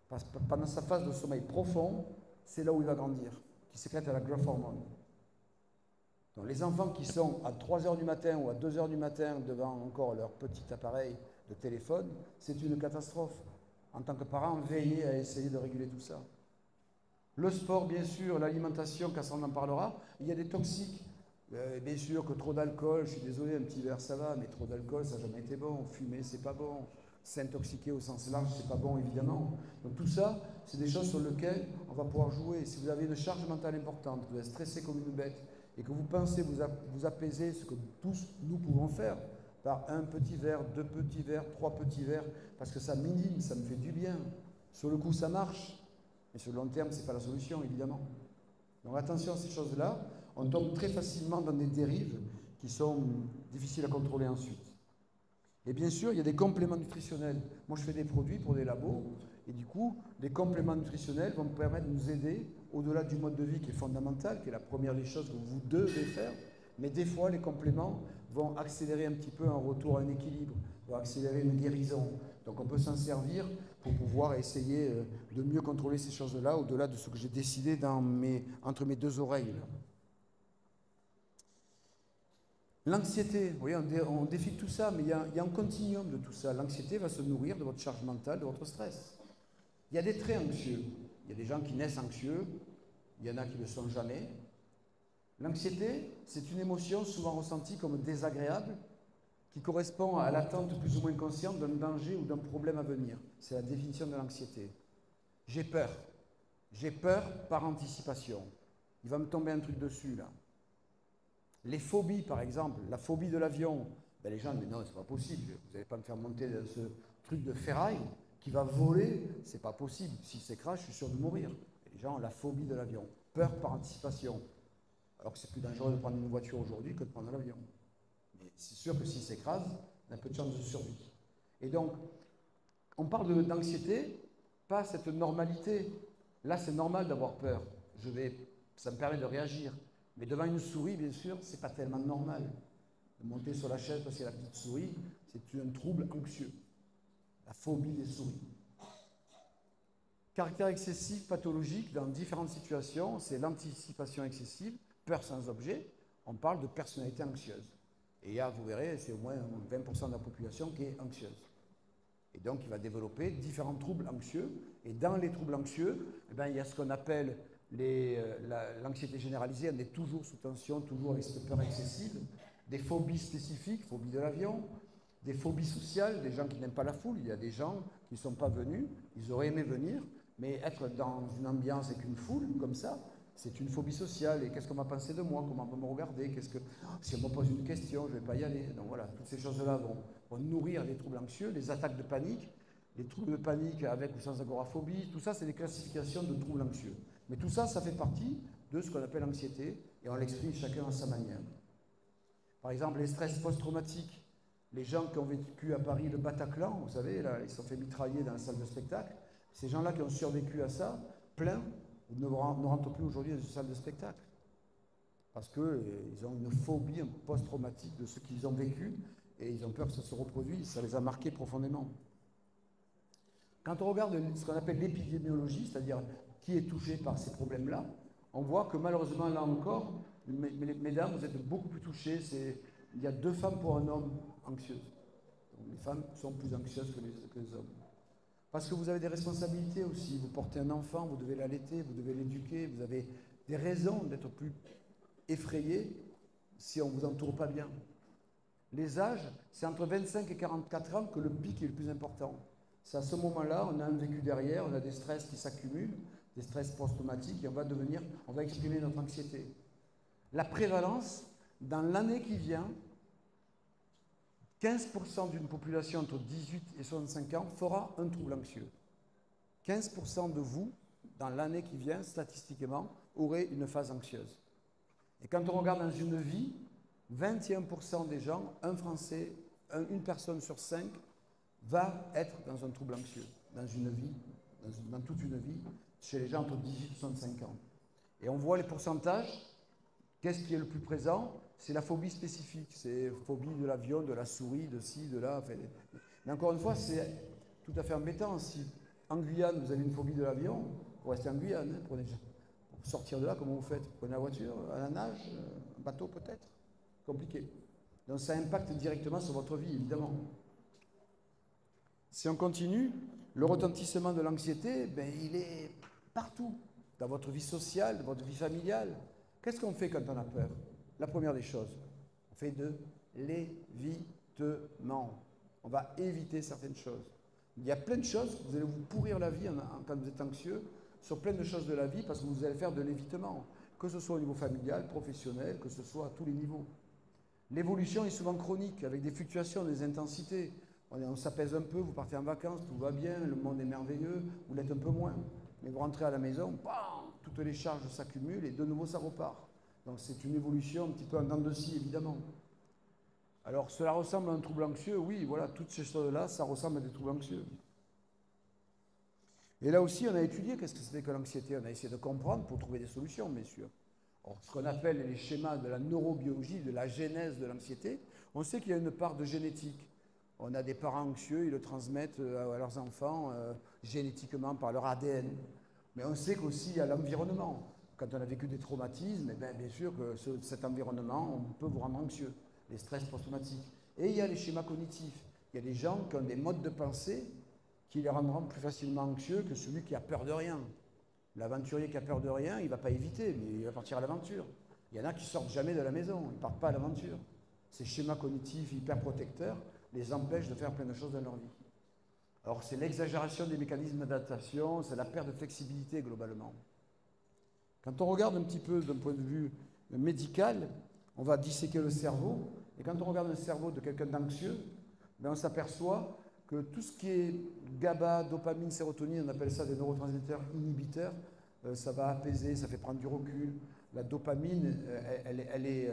Parce que pendant sa phase de sommeil profond, c'est là où il va grandir, qui sécrète la growth hormone. Donc les enfants qui sont à 3h du matin ou à 2h du matin devant encore leur petit appareil de téléphone, c'est une catastrophe. En tant que parent, veillez à essayer de réguler tout ça. Le sport, bien sûr, l'alimentation, quand on en parlera, il y a des toxiques. Bien sûr que trop d'alcool, je suis désolé, un petit verre ça va, mais trop d'alcool, ça n'a jamais été bon. Fumer, c'est pas bon. S'intoxiquer au sens large, c'est pas bon, évidemment. Donc tout ça, c'est des choses sur lesquelles on va pouvoir jouer. Si vous avez une charge mentale importante, que vous êtes stressé comme une bête, et que vous pensez vous apaiser, ce que tous nous pouvons faire, par un petit verre, 2 petits verres, 3 petits verres, parce que ça minime, ça me fait du bien. Sur le coup, ça marche, mais sur le long terme, ce n'est pas la solution, évidemment. Donc attention à ces choses-là, on tombe très facilement dans des dérives qui sont difficiles à contrôler ensuite. Et bien sûr, il y a des compléments nutritionnels. Moi, je fais des produits pour des labos, et du coup, les compléments nutritionnels vont me permettre de nous aider, au-delà du mode de vie qui est fondamental, qui est la première des choses que vous devez faire, mais des fois, les compléments vont accélérer un petit peu un retour à un équilibre, vont accélérer une guérison. Donc on peut s'en servir pour pouvoir essayer de mieux contrôler ces choses-là, au-delà de ce que j'ai décidé entre mes 2 oreilles. L'anxiété, vous voyez, on défile tout ça, mais il y a un continuum de tout ça. L'anxiété va se nourrir de votre charge mentale, de votre stress. Il y a des traits anxieux. Il y a des gens qui naissent anxieux, il y en a qui ne le sont jamais. L'anxiété, c'est une émotion souvent ressentie comme désagréable, qui correspond à l'attente plus ou moins consciente d'un danger ou d'un problème à venir. C'est la définition de l'anxiété. J'ai peur. J'ai peur par anticipation. Il va me tomber un truc dessus, là. Les phobies, par exemple, la phobie de l'avion, ben les gens disent non, c'est pas possible, vous n'allez pas me faire monter dans ce truc de ferraille qui va voler, c'est pas possible. S'il s'écrase, je suis sûr de mourir. Et les gens ont la phobie de l'avion, peur par anticipation. Alors que c'est plus dangereux de prendre une voiture aujourd'hui que de prendre l'avion. Mais c'est sûr que s'il s'écrase, on a peu de chances de survie. Et donc, on parle d'anxiété, pas cette normalité. Là, c'est normal d'avoir peur. Ça me permet de réagir. Mais devant une souris, bien sûr, c'est pas tellement normal. De monter sur la chaise parce qu'il y a la petite souris, c'est un trouble anxieux. La phobie des souris. Caractère excessif, pathologique, dans différentes situations, c'est l'anticipation excessive, peur sans objet. On parle de personnalité anxieuse. Et là, vous verrez, c'est au moins 20% de la population qui est anxieuse. Et donc, il va développer différents troubles anxieux. Et dans les troubles anxieux, eh bien, il y a ce qu'on appelle l'anxiété généralisée. On est toujours sous tension, toujours avec cette peur excessive. Des phobies spécifiques, phobie de l'avion. Des phobies sociales, des gens qui n'aiment pas la foule. Il y a des gens qui ne sont pas venus, ils auraient aimé venir, mais être dans une ambiance avec une foule comme ça, c'est une phobie sociale. Et qu'est-ce qu'on va penser de moi? Comment on va me regarder? Si on me pose une question, je ne vais pas y aller. Donc voilà, toutes ces choses-là vont nourrir les troubles anxieux, les attaques de panique, les troubles de panique avec ou sans agoraphobie. Tout ça, c'est des classifications de troubles anxieux. Mais tout ça, ça fait partie de ce qu'on appelle l'anxiété, et on l'exprime chacun à sa manière. Par exemple, les stress post-traumatiques. Les gens qui ont vécu à Paris le Bataclan, vous savez, là, ils se sont fait mitrailler dans la salle de spectacle. Ces gens-là qui ont survécu à ça, plein, ne rentrent plus aujourd'hui dans une salle de spectacle. Parce qu'ils ont une phobie post-traumatique de ce qu'ils ont vécu et ils ont peur que ça se reproduise. Ça les a marqués profondément. Quand on regarde ce qu'on appelle l'épidémiologie, c'est-à-dire qui est touché par ces problèmes-là, on voit que malheureusement, là encore, mesdames, vous êtes beaucoup plus touchées. Il y a 2 femmes pour un homme anxieuses. Donc, les femmes sont plus anxieuses que les hommes. Parce que vous avez des responsabilités aussi. Vous portez un enfant, vous devez l'allaiter, vous devez l'éduquer, vous avez des raisons d'être plus effrayé si on ne vous entoure pas bien. Les âges, c'est entre 25 et 44 ans que le pic est le plus important. C'est à ce moment-là, on a un vécu derrière, on a des stress qui s'accumulent, des stress post-traumatiques, et on va exprimer notre anxiété. La prévalence, dans l'année qui vient, 15% d'une population entre 18 et 65 ans fera un trouble anxieux. 15% de vous, dans l'année qui vient, statistiquement, aurez une phase anxieuse. Et quand on regarde dans une vie, 21% des gens, un Français, une personne sur 5, va être dans un trouble anxieux, dans une vie, dans toute une vie, chez les gens entre 18 et 65 ans. Et on voit les pourcentages. Qu'est-ce qui est le plus présent? C'est la phobie spécifique. C'est phobie de l'avion, de la souris, de ci, de là. Enfin, mais encore une fois, c'est tout à fait embêtant. Si en Guyane, vous avez une phobie de l'avion, vous restez en Guyane. Hein, pour sortir de là, comment vous faites? Vous prenez la voiture, à la nage, un bateau peut-être? Compliqué. Donc ça impacte directement sur votre vie, évidemment. Si on continue, le retentissement de l'anxiété, ben, il est partout, dans votre vie sociale, dans votre vie familiale. Qu'est-ce qu'on fait quand on a peur? La première des choses, on fait de l'évitement. On va éviter certaines choses. Il y a plein de choses, vous allez vous pourrir la vie quand vous êtes anxieux, sur plein de choses de la vie, parce que vous allez faire de l'évitement, que ce soit au niveau familial, professionnel, que ce soit à tous les niveaux. L'évolution est souvent chronique, avec des fluctuations, des intensités. On s'apaise un peu, vous partez en vacances, tout va bien, le monde est merveilleux, vous l'êtes un peu moins. Mais vous rentrez à la maison, bam, toutes les charges s'accumulent et de nouveau ça repart. Donc c'est une évolution un petit peu en dents de scie, évidemment. Alors cela ressemble à un trouble anxieux, oui, voilà, toutes ces choses-là, ça ressemble à des troubles anxieux. Et là aussi, on a étudié qu'est-ce que c'était que l'anxiété, on a essayé de comprendre pour trouver des solutions, bien sûr. Alors, ce qu'on appelle les schémas de la neurobiologie, de la genèse de l'anxiété, on sait qu'il y a une part de génétique. On a des parents anxieux, ils le transmettent à leurs enfants génétiquement par leur ADN. Mais on sait qu'aussi il y a l'environnement. Quand on a vécu des traumatismes, eh bien sûr que cet environnement, on peut vous rendre anxieux, les stress post-traumatiques. Et il y a les schémas cognitifs. Il y a des gens qui ont des modes de pensée qui les rendront plus facilement anxieux que celui qui a peur de rien. L'aventurier qui a peur de rien, il ne va pas éviter, mais il va partir à l'aventure. Il y en a qui ne sortent jamais de la maison, ils ne partent pas à l'aventure. Ces schémas cognitifs hyper protecteurs les empêchent de faire plein de choses dans leur vie. Alors c'est l'exagération des mécanismes d'adaptation, c'est la perte de flexibilité globalement. Quand on regarde un petit peu d'un point de vue médical, on va disséquer le cerveau, et quand on regarde le cerveau de quelqu'un d'anxieux, ben on s'aperçoit que tout ce qui est GABA, dopamine, sérotonine, on appelle ça des neurotransmetteurs inhibiteurs, ça va apaiser, ça fait prendre du recul. La dopamine, elle est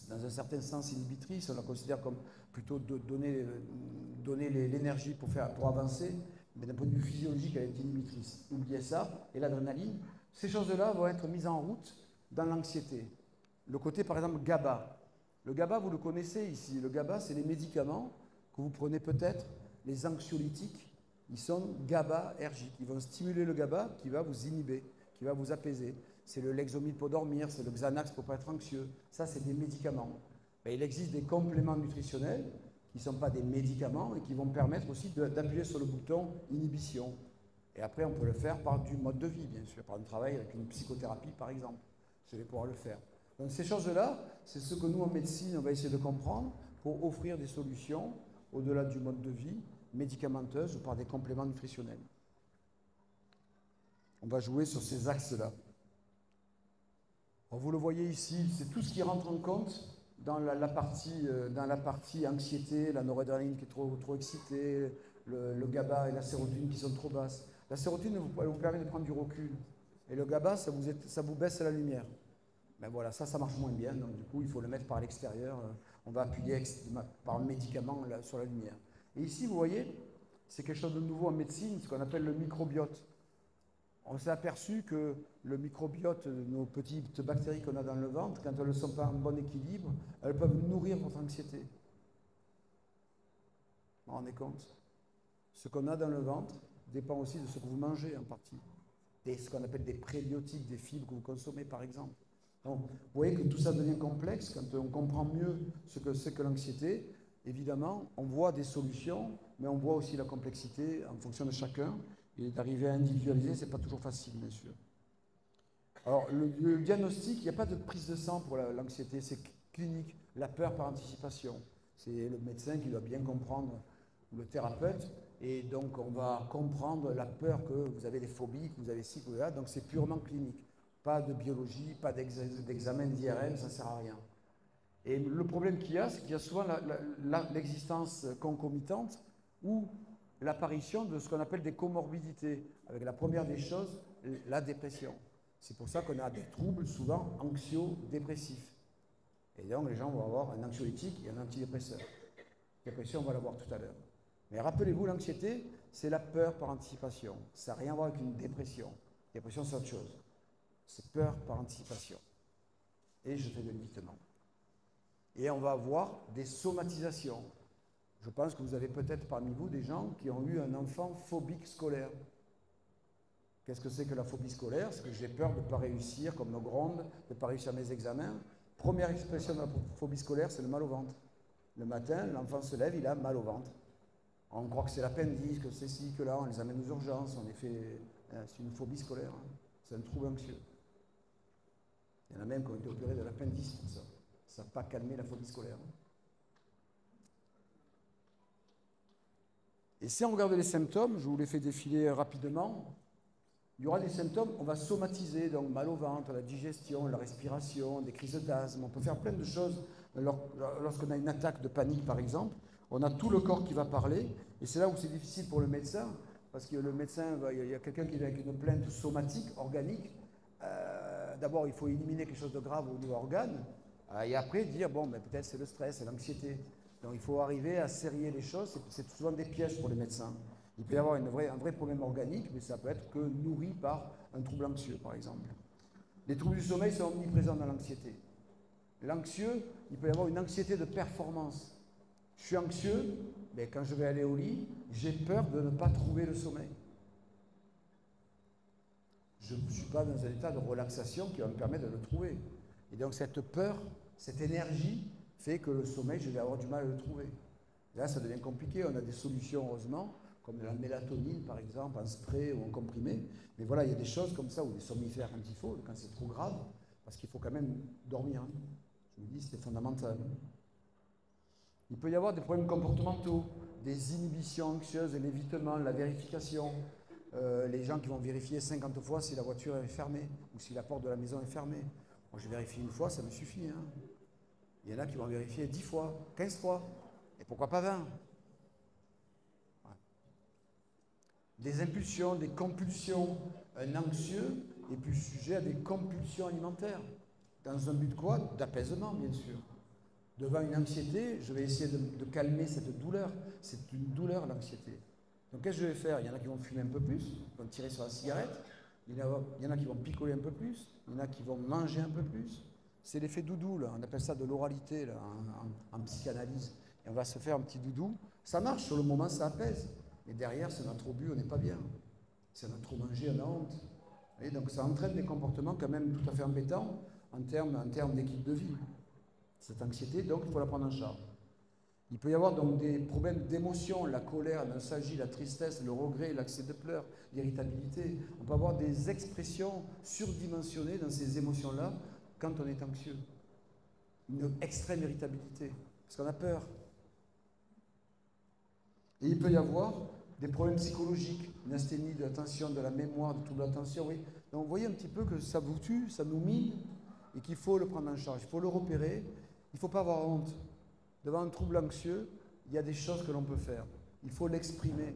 dans un certain sens inhibitrice, on la considère comme plutôt de donner l'énergie pour avancer, mais d'un point de vue physiologique, elle est inhibitrice. Oubliez ça. Et l'adrénaline, ces choses-là vont être mises en route dans l'anxiété. Le côté, par exemple, GABA. Le GABA, vous le connaissez ici. Le GABA, c'est les médicaments que vous prenez peut-être, les anxiolytiques. Ils sont GABAergiques. Ils vont stimuler le GABA qui va vous inhiber, qui va vous apaiser. C'est le Lexomil pour dormir, c'est le Xanax pour ne pas être anxieux. Ça, c'est des médicaments. Mais il existe des compléments nutritionnels qui ne sont pas des médicaments et qui vont permettre aussi d'appuyer sur le bouton inhibition. Et après, on peut le faire par du mode de vie, bien sûr, par un travail avec une psychothérapie, par exemple. Vous allez pouvoir le faire. Donc ces choses-là, c'est ce que nous, en médecine, on va essayer de comprendre pour offrir des solutions au-delà du mode de vie, médicamenteuse ou par des compléments nutritionnels. On va jouer sur ces axes-là. Vous le voyez ici, c'est tout ce qui rentre en compte dans la partie anxiété, la noradrénaline qui est trop excitée, le GABA et la sérotonine qui sont trop basses. La sérotonine vous permet de prendre du recul. Et le GABA, ça vous baisse la lumière. Ben voilà, ça marche moins bien. Donc du coup, il faut le mettre par l'extérieur. On va appuyer par le médicament sur la lumière. Et ici, vous voyez, c'est quelque chose de nouveau en médecine, ce qu'on appelle le microbiote. On s'est aperçu que le microbiote, nos petites bactéries qu'on a dans le ventre, quand elles ne sont pas en bon équilibre, elles peuvent nourrir votre anxiété. Vous vous rendez compte? Ce qu'on a dans le ventre dépend aussi de ce que vous mangez en partie. Ce qu'on appelle des prébiotiques, des fibres que vous consommez par exemple. Donc, vous voyez que tout ça devient complexe quand on comprend mieux ce que c'est que l'anxiété. Évidemment, on voit des solutions, mais on voit aussi la complexité en fonction de chacun. Et d'arriver à individualiser, ce n'est pas toujours facile, bien sûr. Alors, le diagnostic, il n'y a pas de prise de sang pour l'anxiété, c'est clinique, la peur par anticipation. C'est le médecin qui doit bien comprendre, le thérapeute, et donc on va comprendre la peur que vous avez des phobies, que vous avez ci, que vous avez là, donc c'est purement clinique. Pas de biologie, pas d'examen d'IRM, ça ne sert à rien. Et le problème qu'il y a, c'est qu'il y a souvent l'existence concomitante ou l'apparition de ce qu'on appelle des comorbidités, avec la première des choses, la dépression. C'est pour ça qu'on a des troubles souvent anxio-dépressifs. Et donc les gens vont avoir un anxiolytique et un antidépresseur. La dépression, on va la voir tout à l'heure. Mais rappelez-vous, l'anxiété, c'est la peur par anticipation. Ça n'a rien à voir avec une dépression. La dépression, c'est autre chose. C'est peur par anticipation. Et je fais de l'évitement. Et on va avoir des somatisations. Je pense que vous avez peut-être parmi vous des gens qui ont eu un enfant phobique scolaire. Qu'est-ce que c'est que la phobie scolaire? C'est que j'ai peur de ne pas réussir, comme nos grondes, de ne pas réussir mes examens. Première expression de la phobie scolaire, c'est le mal au ventre. Le matin, l'enfant se lève, il a mal au ventre. On croit que c'est l'appendix, que c'est ci, que là, on les amène aux urgences, on les fait... C'est une phobie scolaire, hein. C'est un trouble anxieux. Il y en a même qui ont été opérés de l'appendice pour ça. Ça n'a pas calmé la phobie scolaire. Et si on regarde les symptômes, je vous les fais défiler rapidement, il y aura des symptômes, on va somatiser, donc mal au ventre, la digestion, la respiration, des crises d'asthme, on peut faire plein de choses. Lorsqu'on a une attaque de panique, par exemple, on a tout le corps qui va parler, et c'est là où c'est difficile pour le médecin, parce que le médecin, il y a quelqu'un qui vient avec une plainte somatique, organique. D'abord, il faut éliminer quelque chose de grave au niveau organe, et après dire, bon, ben, peut-être c'est le stress, c'est l'anxiété. Donc il faut arriver à serrer les choses, c'est souvent des pièges pour les médecins. Il peut y avoir un vrai problème organique, mais ça peut être que nourri par un trouble anxieux, par exemple. Les troubles du sommeil sont omniprésents dans l'anxiété. L'anxieux, il peut y avoir une anxiété de performance. Je suis anxieux, mais quand je vais aller au lit, j'ai peur de ne pas trouver le sommeil. Je ne suis pas dans un état de relaxation qui va me permettre de le trouver. Et donc cette peur, cette énergie fait que le sommeil, je vais avoir du mal à le trouver. Et là, ça devient compliqué. On a des solutions, heureusement, comme de la mélatonine, par exemple, en spray ou en comprimé. Mais voilà, il y a des choses comme ça, ou des somnifères quand il faut, quand c'est trop grave, parce qu'il faut quand même dormir. Je vous dis, c'est fondamental. Il peut y avoir des problèmes comportementaux, des inhibitions anxieuses, l'évitement, la vérification. Les gens qui vont vérifier 50 fois si la voiture est fermée ou si la porte de la maison est fermée. Moi, je vérifie une fois, ça me suffit. Hein. Il y en a qui vont vérifier 10 fois, 15 fois, et pourquoi pas 20. Ouais. Des impulsions, des compulsions. Un anxieux est plus sujet à des compulsions alimentaires. Dans un but de quoi? D'apaisement, bien sûr. Devant une anxiété, je vais essayer de calmer cette douleur. C'est une douleur, l'anxiété. Donc qu'est-ce que je vais faire? Il y en a qui vont fumer un peu plus, qui vont tirer sur la cigarette. Il y en a qui vont picoler un peu plus. Il y en a qui vont manger un peu plus. C'est l'effet doudou, là. On appelle ça de l'oralité là, en psychanalyse. Et on va se faire un petit doudou. Ça marche, sur le moment, ça apaise. Mais derrière, si on a trop bu, on n'est pas bien. Si on a trop mangé, on a honte. Et donc ça entraîne des comportements quand même tout à fait embêtants en termes d'équipe de vie. Cette anxiété, donc, il faut la prendre en charge. Il peut y avoir donc des problèmes d'émotion, la colère, la nostalgie, la tristesse, le regret, l'accès de pleurs, l'irritabilité. On peut avoir des expressions surdimensionnées dans ces émotions-là quand on est anxieux. Une extrême irritabilité, parce qu'on a peur. Et il peut y avoir des problèmes psychologiques, une asthénie de l'attention, de la mémoire, de toute l'attention. Oui. Donc vous voyez un petit peu que ça vous tue, ça nous mine, et qu'il faut le prendre en charge, il faut le repérer, il ne faut pas avoir honte. Devant un trouble anxieux, il y a des choses que l'on peut faire. Il faut l'exprimer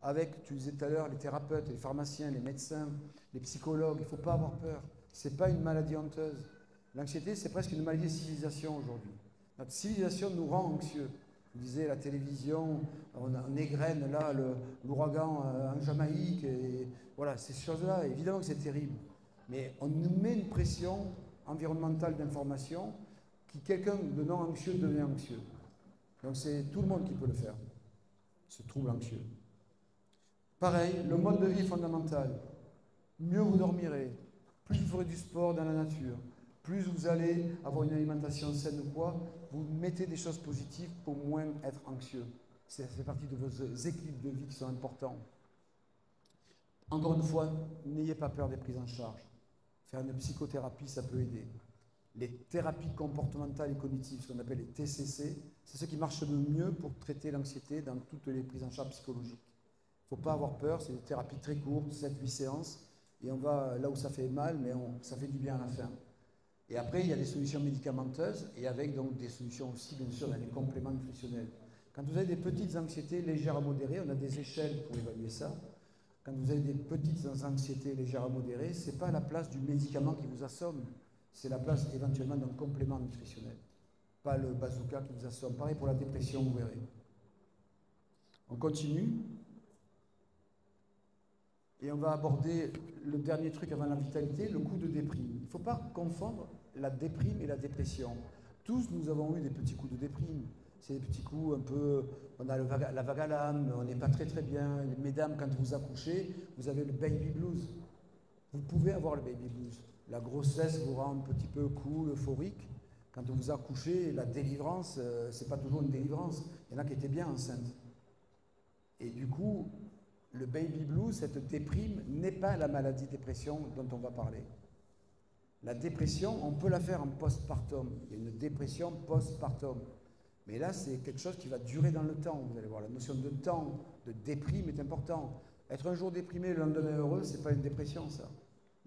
avec, tu disais tout à l'heure, les thérapeutes, les pharmaciens, les médecins, les psychologues. Il ne faut pas avoir peur. Ce n'est pas une maladie honteuse. L'anxiété, c'est presque une maladie de civilisation aujourd'hui. Notre civilisation nous rend anxieux. Vous disiez la télévision, on égrène là l'ouragan en Jamaïque, et voilà, ces choses-là, évidemment que c'est terrible. Mais on nous met une pression environnementale d'information qui quelqu'un de non anxieux devient anxieux. Donc c'est tout le monde qui peut le faire, ce trouble anxieux. Pareil, le mode de vie est fondamental. Mieux vous dormirez, plus vous ferez du sport dans la nature, plus vous allez avoir une alimentation saine ou quoi, vous mettez des choses positives pour moins être anxieux. Ça fait partie de vos équilibres de vie qui sont importants. Encore une fois, n'ayez pas peur des prises en charge. Faire une psychothérapie, ça peut aider. Les thérapies comportementales et cognitives, ce qu'on appelle les TCC, c'est ce qui marche le mieux pour traiter l'anxiété dans toutes les prises en charge psychologiques. Il ne faut pas avoir peur, c'est des thérapies très courtes, 7-8 séances, et on va là où ça fait mal, mais ça fait du bien à la fin. Et après, il y a des solutions médicamenteuses, et avec donc des solutions aussi, bien sûr, dans les compléments nutritionnels. Quand vous avez des petites anxiétés légères à modérées, on a des échelles pour évaluer ça. Quand vous avez des petites anxiétés légères à modérées, ce n'est pas la place du médicament qui vous assomme. C'est la place éventuellement d'un complément nutritionnel. Pas le bazooka qui vous assomme. Pareil pour la dépression, vous verrez. On continue. Et on va aborder le dernier truc avant la vitalité, le coup de déprime. Il ne faut pas confondre la déprime et la dépression. Tous, nous avons eu des petits coups de déprime. C'est des petits coups un peu... On a la vague à l'âme, on n'est pas très très bien. Mesdames, quand vous accouchez, vous avez le baby blues. Vous pouvez avoir le baby blues. La grossesse vous rend un petit peu cool, euphorique. Quand vous accouchez, la délivrance, c'est pas toujours une délivrance. Il y en a qui étaient bien enceintes. Et du coup, le baby blues, cette déprime, n'est pas la maladie dépression dont on va parler. La dépression, on peut la faire en postpartum. Il y a une dépression postpartum. Mais là, c'est quelque chose qui va durer dans le temps. Vous allez voir, la notion de temps, de déprime est importante. Être un jour déprimé, le lendemain heureux, ce n'est pas une dépression, ça.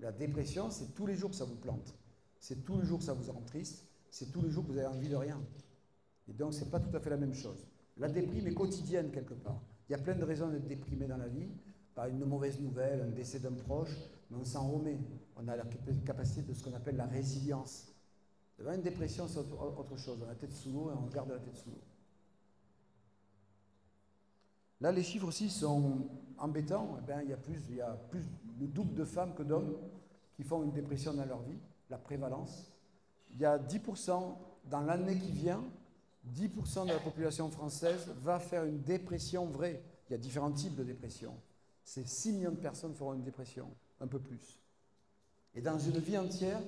La dépression, c'est tous les jours que ça vous plante. C'est tous les jours que ça vous rend triste. C'est tous les jours que vous avez envie de rien. Et donc, ce n'est pas tout à fait la même chose. La déprime est quotidienne, quelque part. Il y a plein de raisons d'être déprimé dans la vie. Par une mauvaise nouvelle, un décès d'un proche, mais on s'en remet. On a la capacité de ce qu'on appelle la résilience. Une dépression, c'est autre chose. On a la tête sous l'eau et on garde la tête sous l'eau. Là, les chiffres aussi sont embêtants. Eh bien, il y a plus le double de femmes que d'hommes qui font une dépression dans leur vie, la prévalence. Il y a 10% dans l'année qui vient, 10% de la population française va faire une dépression vraie. Il y a différents types de dépression. C'est 6 millions de personnes feront une dépression, un peu plus. Et dans une vie entière,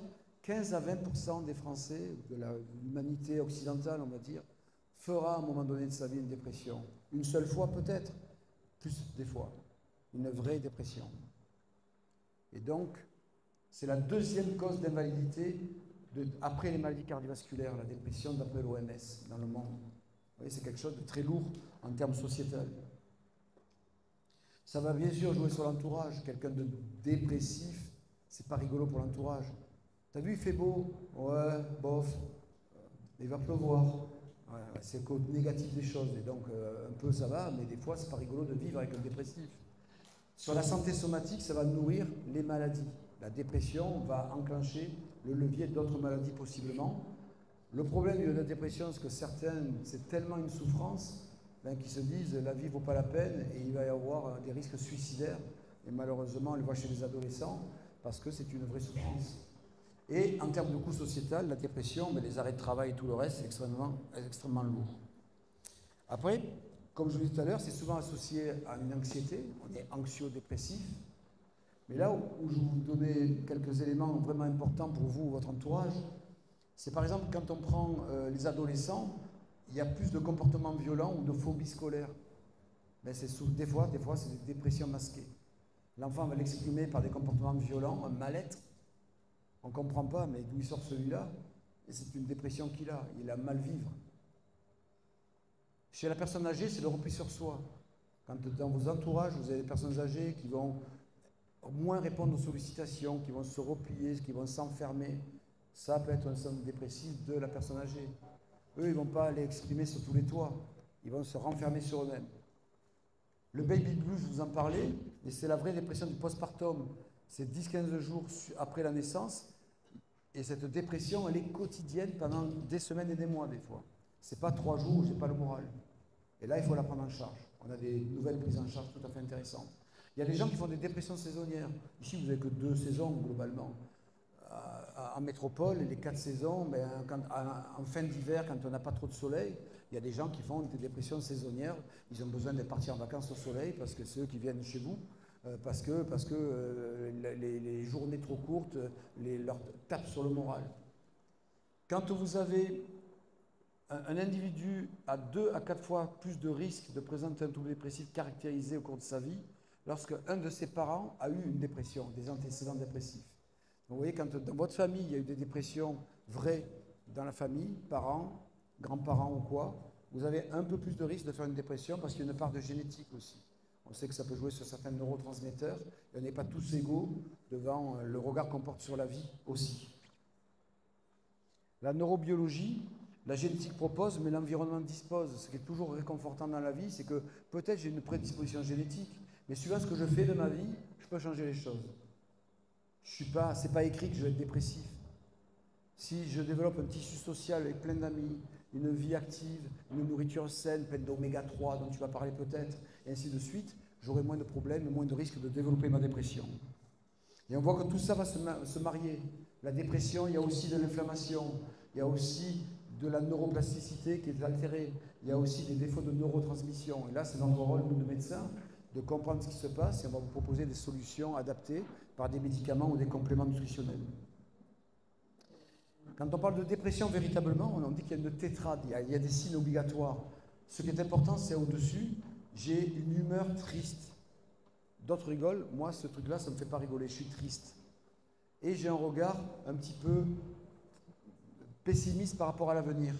15 à 20% des Français, de l'humanité occidentale, on va dire, fera à un moment donné de sa vie une dépression. Une seule fois peut-être, plus des fois. Une vraie dépression. Et donc, c'est la deuxième cause d'invalidité après les maladies cardiovasculaires, la dépression d'après l'OMS dans le monde. Vous voyez, c'est quelque chose de très lourd en termes sociétals. Ça va bien sûr jouer sur l'entourage. Quelqu'un de dépressif, c'est pas rigolo pour l'entourage. T'as vu, il fait beau? Ouais, bof. Il va pleuvoir. Ouais, c'est le côté négatif des choses. Et donc, un peu ça va, mais des fois, c'est pas rigolo de vivre avec un dépressif. Sur la santé somatique, ça va nourrir les maladies. La dépression va enclencher le levier d'autres maladies possiblement. Le problème de la dépression, c'est que certains, c'est tellement une souffrance qu'ils se disent la vie ne vaut pas la peine et il va y avoir des risques suicidaires. Et malheureusement, on le voit chez les adolescents parce que c'est une vraie souffrance. Et en termes de coût sociétal, la dépression, mais les arrêts de travail et tout le reste, c'est extrêmement lourd. Après, comme je vous disais tout à l'heure, c'est souvent associé à une anxiété. On est anxio-dépressif. Mais là où je vais vous donner quelques éléments vraiment importants pour vous ou votre entourage, c'est par exemple quand on prend les adolescents, il y a plus de comportements violents ou de phobies scolaires. Mais des fois, c'est des dépressions masquées. L'enfant va l'exprimer par des comportements violents, un mal-être. On ne comprend pas, mais d'où il sort celui-là? Et c'est une dépression qu'il a. Il a mal vivre. Chez la personne âgée, c'est le repli sur soi. Quand dans vos entourages, vous avez des personnes âgées qui vont moins répondre aux sollicitations, qui vont se replier, qui vont s'enfermer, ça peut être un symptôme dépressif de la personne âgée. Eux, ils ne vont pas aller exprimer sur tous les toits. Ils vont se renfermer sur eux-mêmes. Le baby blues, je vous en parlais, et c'est la vraie dépression du postpartum. C'est 10-15 jours après la naissance, et cette dépression, elle est quotidienne pendant des semaines et des mois, des fois. Ce n'est pas 3 jours où je n'ai pas le moral. Et là, il faut la prendre en charge. On a des nouvelles prises en charge tout à fait intéressantes. Il y a des gens qui font des dépressions saisonnières. Ici, vous n'avez que 2 saisons, globalement. En métropole, les 4 saisons, en fin d'hiver, quand on n'a pas trop de soleil, il y a des gens qui font des dépressions saisonnières. Ils ont besoin de partir en vacances au soleil parce que c'est eux qui viennent chez vous, parce que les journées trop courtes leur tapent sur le moral. Quand vous avez un individu a 2 à 4 fois plus de risques de présenter un trouble dépressif caractérisé au cours de sa vie lorsque un de ses parents a eu une dépression, des antécédents dépressifs. Donc vous voyez, quand dans votre famille, il y a eu des dépressions vraies dans la famille, parents, grands-parents ou quoi, vous avez un peu plus de risque de faire une dépression parce qu'il y a une part de génétique aussi. On sait que ça peut jouer sur certains neurotransmetteurs et on n'est pas tous égaux devant le regard qu'on porte sur la vie aussi. La neurobiologie, la génétique propose, mais l'environnement dispose. Ce qui est toujours réconfortant dans la vie, c'est que peut-être j'ai une prédisposition génétique, mais suivant ce que je fais de ma vie, je peux changer les choses. C'est pas écrit que je vais être dépressif. Si je développe un tissu social avec plein d'amis, une vie active, une nourriture saine, pleine d'oméga 3 dont tu vas parler peut-être, et ainsi de suite, j'aurai moins de problèmes, moins de risques de développer ma dépression. Et on voit que tout ça va se marier. La dépression, il y a aussi de l'inflammation, il y a aussi de la neuroplasticité qui est altérée, il y a aussi des défauts de neurotransmission. Et là, c'est notre rôle, nous, de médecins, de comprendre ce qui se passe et on va vous proposer des solutions adaptées par des médicaments ou des compléments nutritionnels. Quand on parle de dépression véritablement, on dit qu'il y a une tétrade, il y a des signes obligatoires. Ce qui est important, c'est au-dessus, j'ai une humeur triste. D'autres rigolent, moi ce truc-là, ça ne me fait pas rigoler, je suis triste. Et j'ai un regard un petit peu pessimiste par rapport à l'avenir.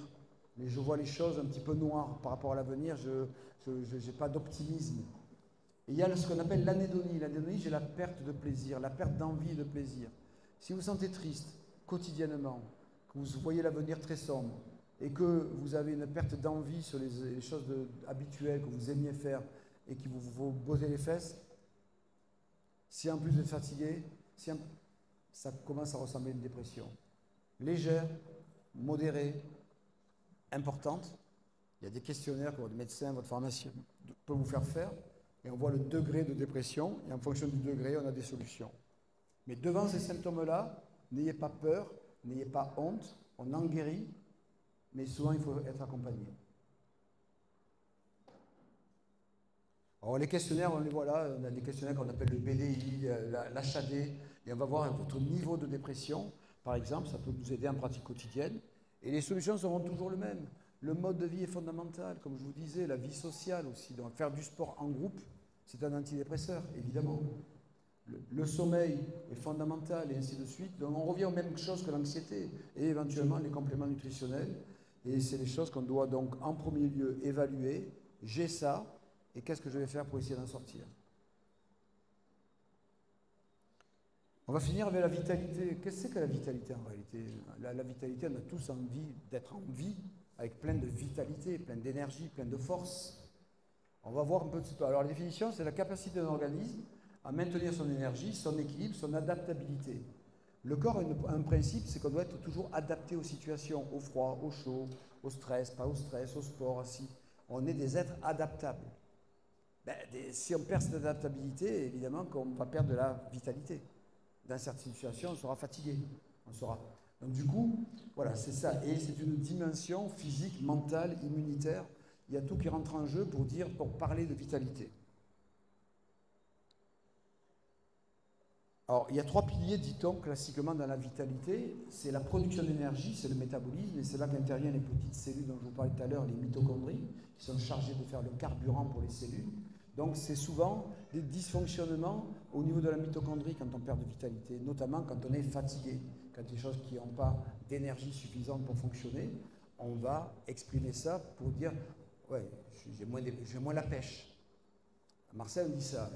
Mais je vois les choses un petit peu noires par rapport à l'avenir, je n'ai pas d'optimisme. Et il y a ce qu'on appelle l'anédonie. L'anédonie, j'ai la perte de plaisir, la perte d'envie et de plaisir. Si vous vous sentez triste quotidiennement, que vous voyez l'avenir très sombre, et que vous avez une perte d'envie sur les choses habituelles que vous aimiez faire et qui vous bottez les fesses, si en plus vous êtes fatigué, ça commence à ressembler à une dépression. Légère, modérée, importante. Il y a des questionnaires que votre médecin, votre pharmacien peut vous faire faire, et on voit le degré de dépression, et en fonction du degré, on a des solutions. Mais devant ces symptômes-là, n'ayez pas peur, n'ayez pas honte, on en guérit, mais souvent il faut être accompagné. Alors les questionnaires, on les voit là, on a des questionnaires qu'on appelle le BDI, l'HAD, et on va voir votre niveau de dépression, par exemple, ça peut nous aider en pratique quotidienne, et les solutions seront toujours les mêmes. Le mode de vie est fondamental, comme je vous disais, la vie sociale aussi, donc faire du sport en groupe, c'est un antidépresseur, évidemment. Le sommeil est fondamental, et ainsi de suite. Donc on revient aux mêmes choses que l'anxiété, et éventuellement les compléments nutritionnels, et c'est les choses qu'on doit donc en premier lieu évaluer. J'ai ça, et qu'est-ce que je vais faire pour essayer d'en sortir? On va finir avec la vitalité. Qu'est-ce que c'est que la vitalité en réalité? La vitalité, on a tous envie d'être en vie, avec plein de vitalité, plein d'énergie, plein de force. On va voir un peu de ça. Alors la définition, c'est la capacité d'un organisme à maintenir son énergie, son équilibre, son adaptabilité. Le corps a un principe, c'est qu'on doit être toujours adapté aux situations, au froid, au chaud, au stress, pas au stress, au sport, ainsi. On est des êtres adaptables. Si on perd cette adaptabilité, évidemment qu'on va perdre de la vitalité. Dans certaines situations, on sera fatigué. Donc du coup, voilà, c'est ça. Et c'est une dimension physique, mentale, immunitaire. Il y a tout qui rentre en jeu pour parler de vitalité. Alors, il y a 3 piliers, dit-on, classiquement dans la vitalité. C'est la production d'énergie, c'est le métabolisme, et c'est là qu'interviennent les petites cellules dont je vous parlais tout à l'heure, les mitochondries, qui sont chargées de faire le carburant pour les cellules. Donc, c'est souvent des dysfonctionnements au niveau de la mitochondrie quand on perd de vitalité, notamment quand on est fatigué, quand il y a des choses qui n'ont pas d'énergie suffisante pour fonctionner. On va exprimer ça pour dire « ouais, j'ai moins la pêche ». Marcel dit ça.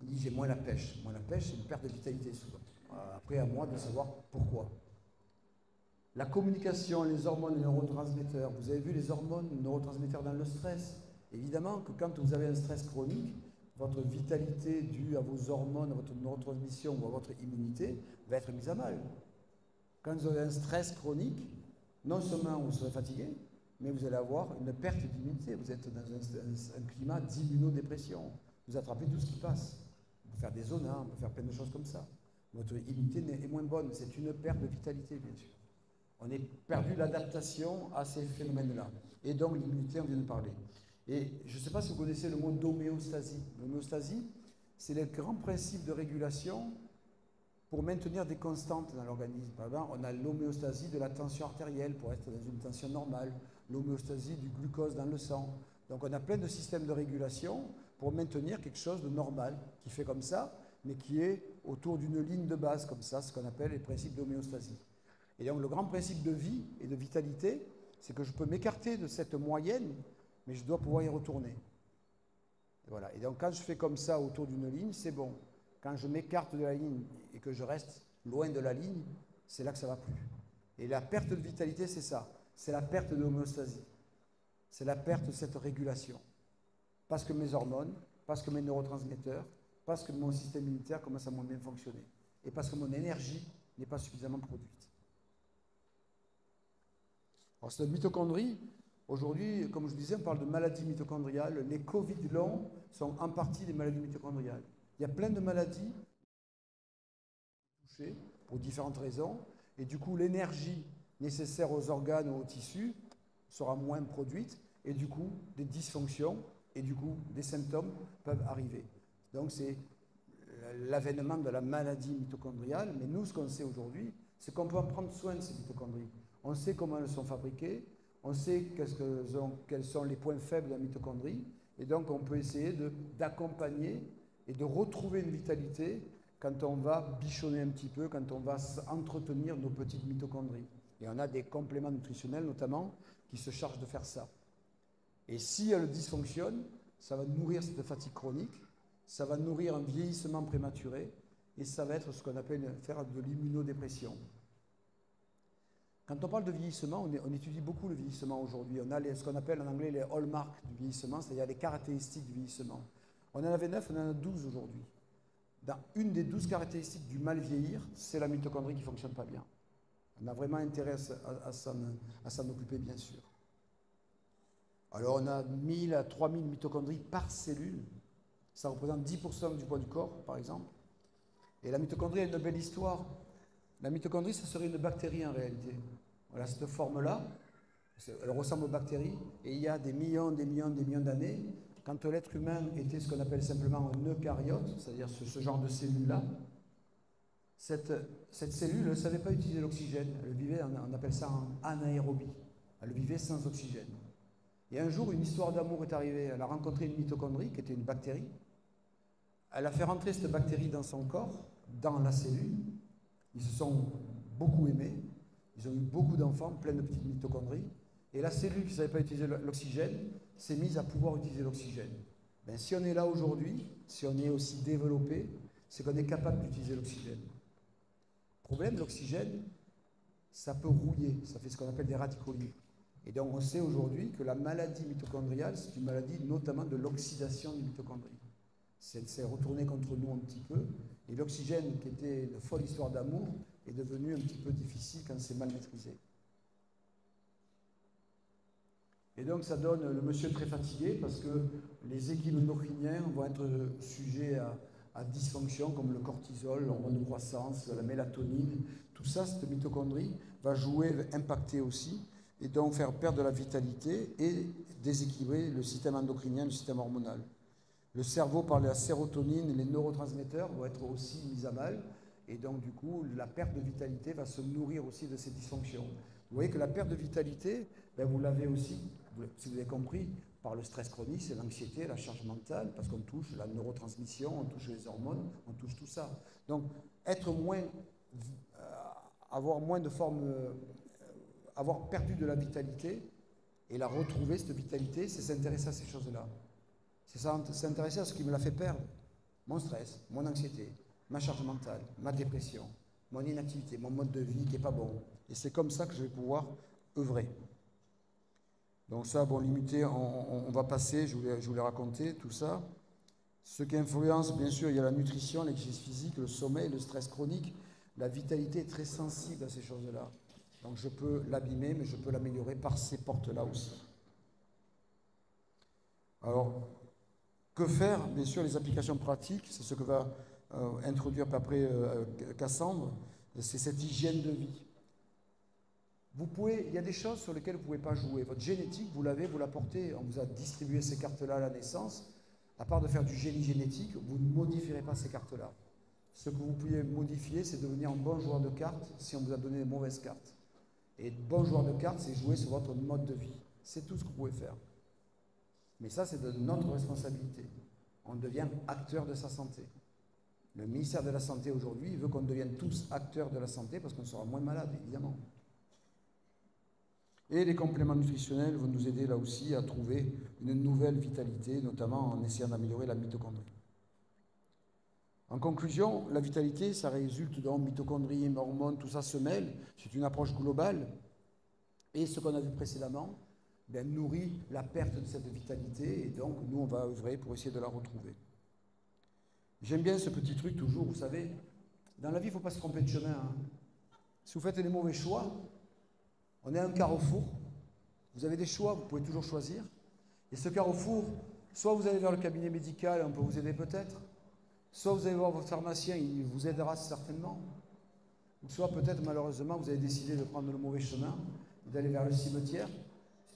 Il dit j'ai moins la pêche. Moins la pêche, c'est une perte de vitalité souvent. Après, à moi de savoir pourquoi. La communication, les hormones, les neurotransmetteurs. Vous avez vu les hormones, les neurotransmetteurs dans le stress. Évidemment que quand vous avez un stress chronique, votre vitalité due à vos hormones, à votre neurotransmission ou à votre immunité va être mise à mal. Quand vous avez un stress chronique, non seulement vous serez fatigué, mais vous allez avoir une perte d'immunité. Vous êtes dans un climat d'immunodépression. Vous attrapez tout ce qui passe. On peut faire des zonas, on peut faire plein de choses comme ça. Votre immunité est moins bonne. C'est une perte de vitalité, bien sûr. On a perdu l'adaptation à ces phénomènes-là. Et donc, l'immunité, on vient de parler. Et je ne sais pas si vous connaissez le mot d'homéostasie. L'homéostasie, c'est le grand principe de régulation pour maintenir des constantes dans l'organisme. Par exemple, on a l'homéostasie de la tension artérielle pour être dans une tension normale, l'homéostasie du glucose dans le sang. Donc, on a plein de systèmes de régulation pour maintenir quelque chose de normal, qui fait comme ça, mais qui est autour d'une ligne de base, comme ça, ce qu'on appelle les principes d'homéostasie. Et donc le grand principe de vie et de vitalité, c'est que je peux m'écarter de cette moyenne, mais je dois pouvoir y retourner. Et voilà. Et donc quand je fais comme ça autour d'une ligne, c'est bon. Quand je m'écarte de la ligne et que je reste loin de la ligne, c'est là que ça ne va plus. Et la perte de vitalité, c'est ça. C'est la perte de l'homéostasie. C'est la perte de cette régulation. Parce que mes hormones, parce que mes neurotransmetteurs, parce que mon système immunitaire commence à moins bien fonctionner. Et parce que mon énergie n'est pas suffisamment produite. Alors, cette mitochondrie, aujourd'hui, comme je vous disais, on parle de maladies mitochondriales. Les Covid longs sont en partie des maladies mitochondriales. Il y a plein de maladies touchées pour différentes raisons. Et du coup, l'énergie nécessaire aux organes ou aux tissus sera moins produite. Et du coup, des dysfonctions et du coup, des symptômes peuvent arriver. Donc, c'est l'avènement de la maladie mitochondriale. Mais nous, ce qu'on sait aujourd'hui, c'est qu'on peut en prendre soin de ces mitochondries. On sait comment elles sont fabriquées, on sait quels sont les points faibles de la mitochondrie, Et donc, on peut essayer d'accompagner et de retrouver une vitalité quand on va bichonner un petit peu, quand on va entretenir nos petites mitochondries. Et on a des compléments nutritionnels, notamment, qui se chargent de faire ça. Et si elle dysfonctionne, ça va nourrir cette fatigue chronique, ça va nourrir un vieillissement prématuré, et ça va être ce qu'on appelle faire de l'immunodépression. Quand on parle de vieillissement, on étudie beaucoup le vieillissement aujourd'hui. On a ce qu'on appelle en anglais les hallmarks du vieillissement, c'est-à-dire les caractéristiques du vieillissement. On en avait 9, on en a 12 aujourd'hui. Dans une des 12 caractéristiques du mal vieillir, c'est la mitochondrie qui ne fonctionne pas bien. On a vraiment intérêt à s'en occuper, bien sûr. Alors, on a 1000 à 3000 mitochondries par cellule. Ça représente 10% du poids du corps, par exemple. Et la mitochondrie a une belle histoire. La mitochondrie, ça serait une bactérie en réalité. Voilà, cette forme-là, elle ressemble aux bactéries. Et il y a des millions d'années, quand l'être humain était ce qu'on appelle simplement un eucaryote, c'est-à-dire ce genre de cellule-là, cette cellule ne savait pas utiliser l'oxygène. Elle vivait, on appelle ça en anaérobie. Elle vivait sans oxygène. Et un jour, une histoire d'amour est arrivée. Elle a rencontré une mitochondrie qui était une bactérie. Elle a fait rentrer cette bactérie dans son corps, dans la cellule. Ils se sont beaucoup aimés. Ils ont eu beaucoup d'enfants, plein de petites mitochondries. Et la cellule qui ne savait pas utiliser l'oxygène s'est mise à pouvoir utiliser l'oxygène. Ben, si on est là aujourd'hui, si on est aussi développé, c'est qu'on est capable d'utiliser l'oxygène. Le problème de l'oxygène, ça peut rouiller. Ça fait ce qu'on appelle des radicaux libres. Et donc, on sait aujourd'hui que la maladie mitochondriale, c'est une maladie notamment de l'oxydation des mitochondries. C'est retourné contre nous un petit peu. Et l'oxygène, qui était une folle histoire d'amour, est devenu un petit peu difficile quand c'est mal maîtrisé. Et donc, ça donne le monsieur très fatigué parce que les équilibres endocriniens vont être sujets à dysfonction, comme le cortisol, l'hormone de croissance, la mélatonine. Tout ça, cette mitochondrie va jouer, impacter aussi, et donc faire perdre de la vitalité et déséquilibrer le système endocrinien, le système hormonal. Le cerveau, par la sérotonine et les neurotransmetteurs, vont être aussi mis à mal. Et donc, du coup, la perte de vitalité va se nourrir aussi de ces dysfonctions. Vous voyez que la perte de vitalité, ben, vous l'avez aussi, si vous avez compris, par le stress chronique, c'est l'anxiété, la charge mentale, parce qu'on touche la neurotransmission, on touche les hormones, on touche tout ça. Donc, avoir moins de forme, avoir perdu de la vitalité et la retrouver, cette vitalité, c'est s'intéresser à ces choses-là. C'est s'intéresser à ce qui me l'a fait perdre. Mon stress, mon anxiété, ma charge mentale, ma dépression, mon inactivité, mon mode de vie qui n'est pas bon. Et c'est comme ça que je vais pouvoir œuvrer. Donc ça, bon, limité, on va passer, je voulais raconter tout ça. Ce qui influence, bien sûr, il y a la nutrition, l'exercice physique, le sommeil, le stress chronique. La vitalité est très sensible à ces choses-là. Donc je peux l'abîmer, mais je peux l'améliorer par ces portes-là aussi. Alors, que faire? Bien sûr, les applications pratiques, c'est ce que va introduire après Cassandre, c'est cette hygiène de vie. Il y a des choses sur lesquelles vous ne pouvez pas jouer. Votre génétique, vous l'avez, vous la portez. On vous a distribué ces cartes-là à la naissance. À part de faire du génie génétique, vous ne modifierez pas ces cartes-là. Ce que vous pouvez modifier, c'est devenir un bon joueur de cartes si on vous a donné des mauvaises cartes. Et bon joueur de cartes, c'est jouer sur votre mode de vie. C'est tout ce que vous pouvez faire. Mais ça, c'est de notre responsabilité. On devient acteur de sa santé. Le ministère de la Santé aujourd'hui veut qu'on devienne tous acteurs de la santé parce qu'on sera moins malade, évidemment. Et les compléments nutritionnels vont nous aider là aussi à trouver une nouvelle vitalité, notamment en essayant d'améliorer la mitochondrie. En conclusion, la vitalité, ça résulte donc mitochondrie, hormones, tout ça se mêle. C'est une approche globale. Et ce qu'on a vu précédemment nourrit la perte de cette vitalité. Et donc, nous, on va œuvrer pour essayer de la retrouver. J'aime bien ce petit truc toujours, vous savez. Dans la vie, il ne faut pas se tromper de chemin. Hein. Si vous faites les mauvais choix, on est à un carrefour. Vous avez des choix, vous pouvez toujours choisir. Et ce carrefour, soit vous allez vers le cabinet médical, on peut vous aider peut-être. Soit vous allez voir votre pharmacien, il vous aidera certainement. Ou soit peut-être, malheureusement, vous avez décidé de prendre le mauvais chemin, d'aller vers le cimetière.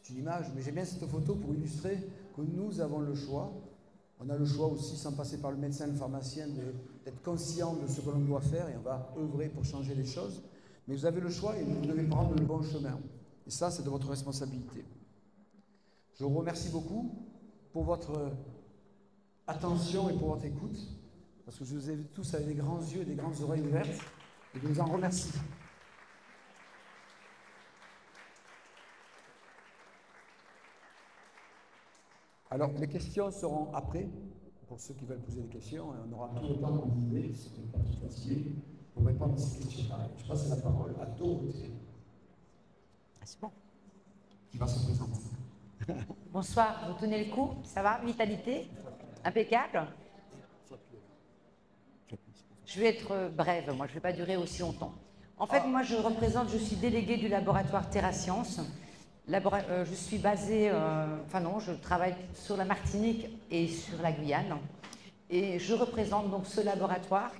C'est une image, mais j'aime bien cette photo pour illustrer que nous avons le choix. On a le choix aussi, sans passer par le médecin, le pharmacien, d'être conscient de ce que l'on doit faire et on va œuvrer pour changer les choses. Mais vous avez le choix et vous devez prendre le bon chemin. Et ça, c'est de votre responsabilité. Je vous remercie beaucoup pour votre attention et pour votre écoute, parce que je vous ai vus tous avec des grands yeux et des grandes oreilles ouvertes, et je vous en remercie. Alors, les questions seront après, pour ceux qui veulent poser des questions, et on aura tout le temps que vous voulez, si ce n'est pas tout fatigué, pour répondre à ces questions. Je passe la parole à Dorothée. C'est bon. Qui va se présenter. Bonsoir, vous tenez le coup, ça va? Vitalité? Impeccable? Je vais être brève, moi je ne vais pas durer aussi longtemps. En fait, moi je suis déléguée du laboratoire TerraScience. Je suis basée, je travaille sur la Martinique et sur la Guyane. Et je représente donc ce laboratoire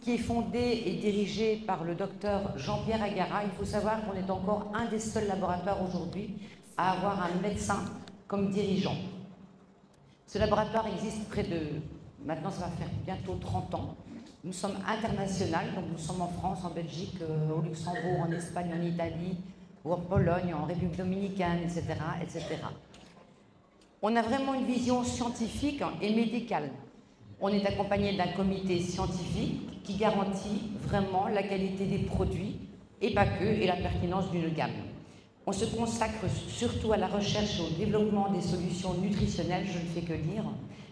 qui est fondé et dirigé par le docteur Jean-Pierre Agara. Il faut savoir qu'on est encore un des seuls laboratoires aujourd'hui à avoir un médecin comme dirigeant. Ce laboratoire existe maintenant ça va faire bientôt 30 ans. Nous sommes internationaux, donc nous sommes en France, en Belgique, au Luxembourg, en Espagne, en Italie, ou en Pologne, en République dominicaine, etc., etc. On a vraiment une vision scientifique et médicale. On est accompagné d'un comité scientifique qui garantit vraiment la qualité des produits, et pas que, et la pertinence d'une gamme. On se consacre surtout à la recherche et au développement des solutions nutritionnelles, je ne fais que lire,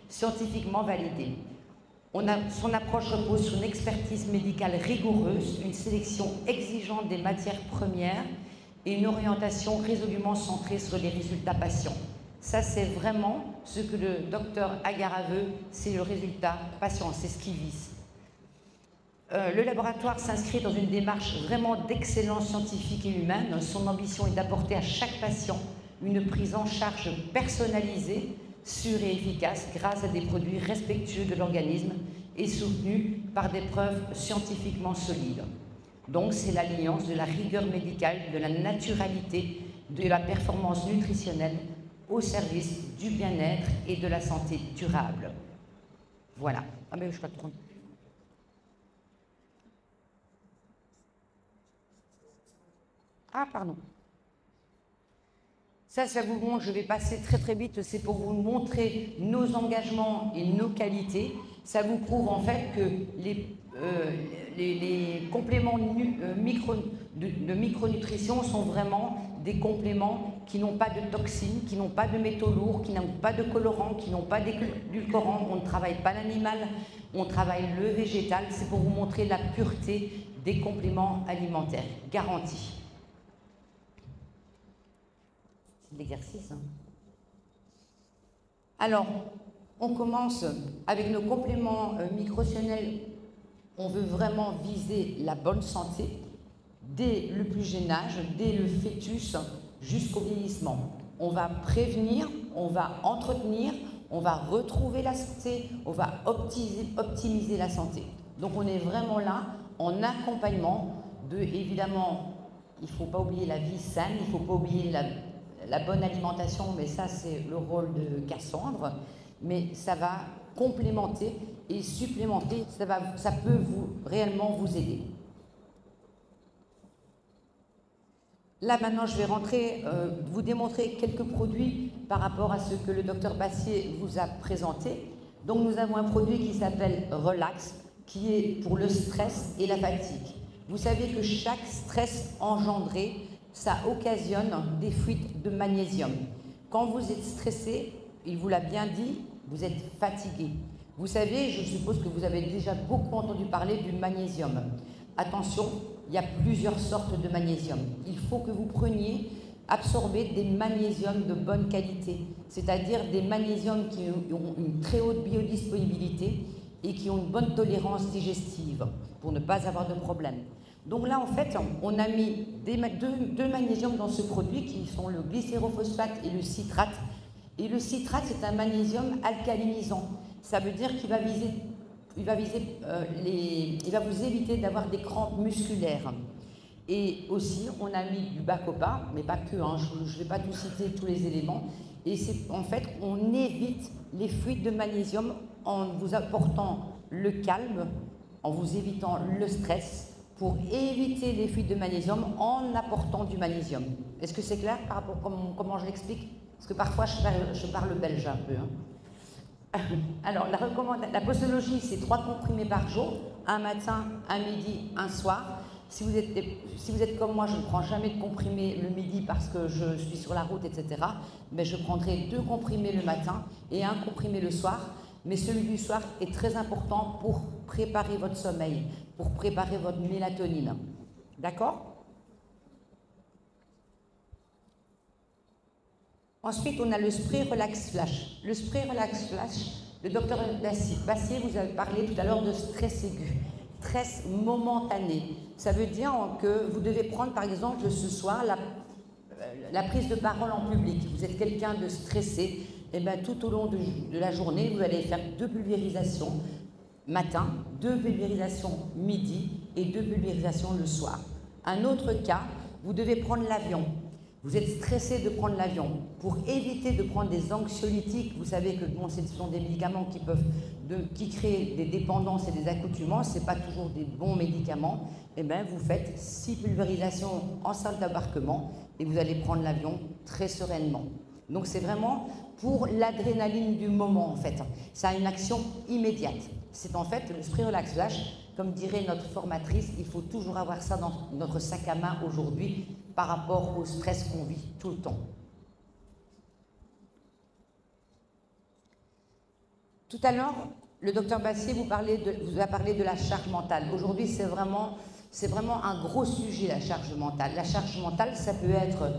scientifiquement validées. Son approche repose sur une expertise médicale rigoureuse, une sélection exigeante des matières premières et une orientation résolument centrée sur les résultats patients. Ça, c'est vraiment ce que le docteur Agara veut, c'est le résultat patient, c'est ce qu'il vise. Le laboratoire s'inscrit dans une démarche vraiment d'excellence scientifique et humaine. Son ambition est d'apporter à chaque patient une prise en charge personnalisée, sûre et efficace grâce à des produits respectueux de l'organisme et soutenus par des preuves scientifiquement solides. Donc c'est l'alliance de la rigueur médicale, de la naturalité, de la performance nutritionnelle au service du bien-être et de la santé durable. Voilà. Ah mais je suis pas trop... Ah, pardon. Ça vous montre, je vais passer très très vite, c'est pour vous montrer nos engagements et nos qualités. Ça vous prouve en fait que les compléments de micronutrition sont vraiment des compléments qui n'ont pas de toxines, qui n'ont pas de métaux lourds, qui n'ont pas de colorants, qui n'ont pas d'édulcorants. On ne travaille pas l'animal, on travaille le végétal. C'est pour vous montrer la pureté des compléments alimentaires, garantie. L'exercice. Alors, on commence avec nos compléments micronutritionnels. On veut vraiment viser la bonne santé dès le plus jeune âge, dès le fœtus jusqu'au vieillissement. On va prévenir, on va entretenir, on va retrouver la santé, on va optimiser la santé. Donc on est vraiment là en accompagnement de, évidemment, il ne faut pas oublier la vie saine, il ne faut pas oublier la bonne alimentation, mais ça c'est le rôle de Cassandre, mais ça va complémenter et supplémenter, ça peut réellement vous aider. Là maintenant je vais vous démontrer quelques produits par rapport à ce que le docteur Bassier vous a présenté. Donc nous avons un produit qui s'appelle Relax, qui est pour le stress et la fatigue. Vous savez que chaque stress engendré, ça occasionne des fuites de magnésium. Quand vous êtes stressé, il vous l'a bien dit, vous êtes fatigué. Vous savez, je suppose que vous avez déjà beaucoup entendu parler du magnésium. Attention, il y a plusieurs sortes de magnésium. Il faut que vous absorber des magnésiums de bonne qualité, c'est-à-dire des magnésiums qui ont une très haute biodisponibilité et qui ont une bonne tolérance digestive pour ne pas avoir de problème. Donc là, en fait, on a mis deux magnésiums dans ce produit qui sont le glycérophosphate et le citrate. Et le citrate, c'est un magnésium alcalinisant. Ça veut dire qu'il va vous éviter d'avoir des crampes musculaires. Et aussi, on a mis du bacopa, mais pas que, hein, je ne vais pas tout citer tous les éléments. Et c'est en fait, on évite les fuites de magnésium en vous apportant le calme, en vous évitant le stress, pour éviter les fuites de magnésium en apportant du magnésium. Est-ce que c'est clair par rapport à comment je l'explique? parce que parfois je parle belge un peu. Hein. Alors, la posologie, c'est 3 comprimés par jour, un matin, un midi, un soir. Si vous êtes comme moi, je ne prends jamais de comprimés le midi parce que je suis sur la route, etc. Mais je prendrai 2 comprimés le matin et 1 comprimé le soir. Mais celui du soir est très important pour préparer votre sommeil, pour préparer votre mélatonine. D'accord? Ensuite, on a le spray Relax Flash. Le spray Relax Flash, le docteur Bassier vous avez parlé tout à l'heure de stress aigu, stress momentané. Ça veut dire que vous devez prendre, par exemple, ce soir, la prise de parole en public. Vous êtes quelqu'un de stressé, et bien tout au long de la journée, vous allez faire 2 pulvérisations matin, 2 pulvérisations midi et 2 pulvérisations le soir. Un autre cas, vous devez prendre l'avion. Vous êtes stressé de prendre l'avion. Pour éviter de prendre des anxiolytiques, vous savez que bon, ce sont des médicaments qui créent des dépendances et des accoutumances, ce n'est pas toujours des bons médicaments, et bien vous faites 6 pulvérisations en salle d'embarquement et vous allez prendre l'avion très sereinement. Donc c'est vraiment pour l'adrénaline du moment en fait. Ça a une action immédiate. C'est en fait le spray Relax Flash, comme dirait notre formatrice, il faut toujours avoir ça dans notre sac à main aujourd'hui par rapport au stress qu'on vit tout le temps. Tout à l'heure, le docteur Bassier vous a parlé de la charge mentale. Aujourd'hui, c'est vraiment un gros sujet, la charge mentale. La charge mentale, ça peut être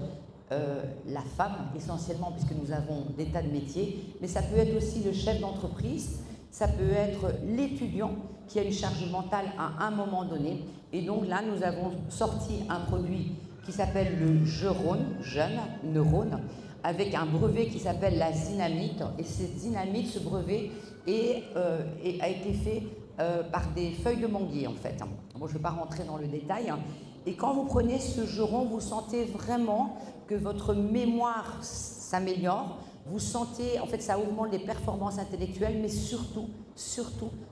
la femme, essentiellement, puisque nous avons des tas de métiers, mais ça peut être aussi le chef d'entreprise, ça peut être l'étudiant qui a une charge mentale à un moment donné. Et donc là, nous avons sorti un produit qui s'appelle le jeune neurone, avec un brevet qui s'appelle la dynamite. Et cette dynamite, ce brevet, a été fait par des feuilles de manguier, en fait. Bon, je ne vais pas rentrer dans le détail. Et quand vous prenez ce juron, vous sentez vraiment que votre mémoire s'améliore. Vous sentez, en fait, ça augmente les performances intellectuelles, mais surtout,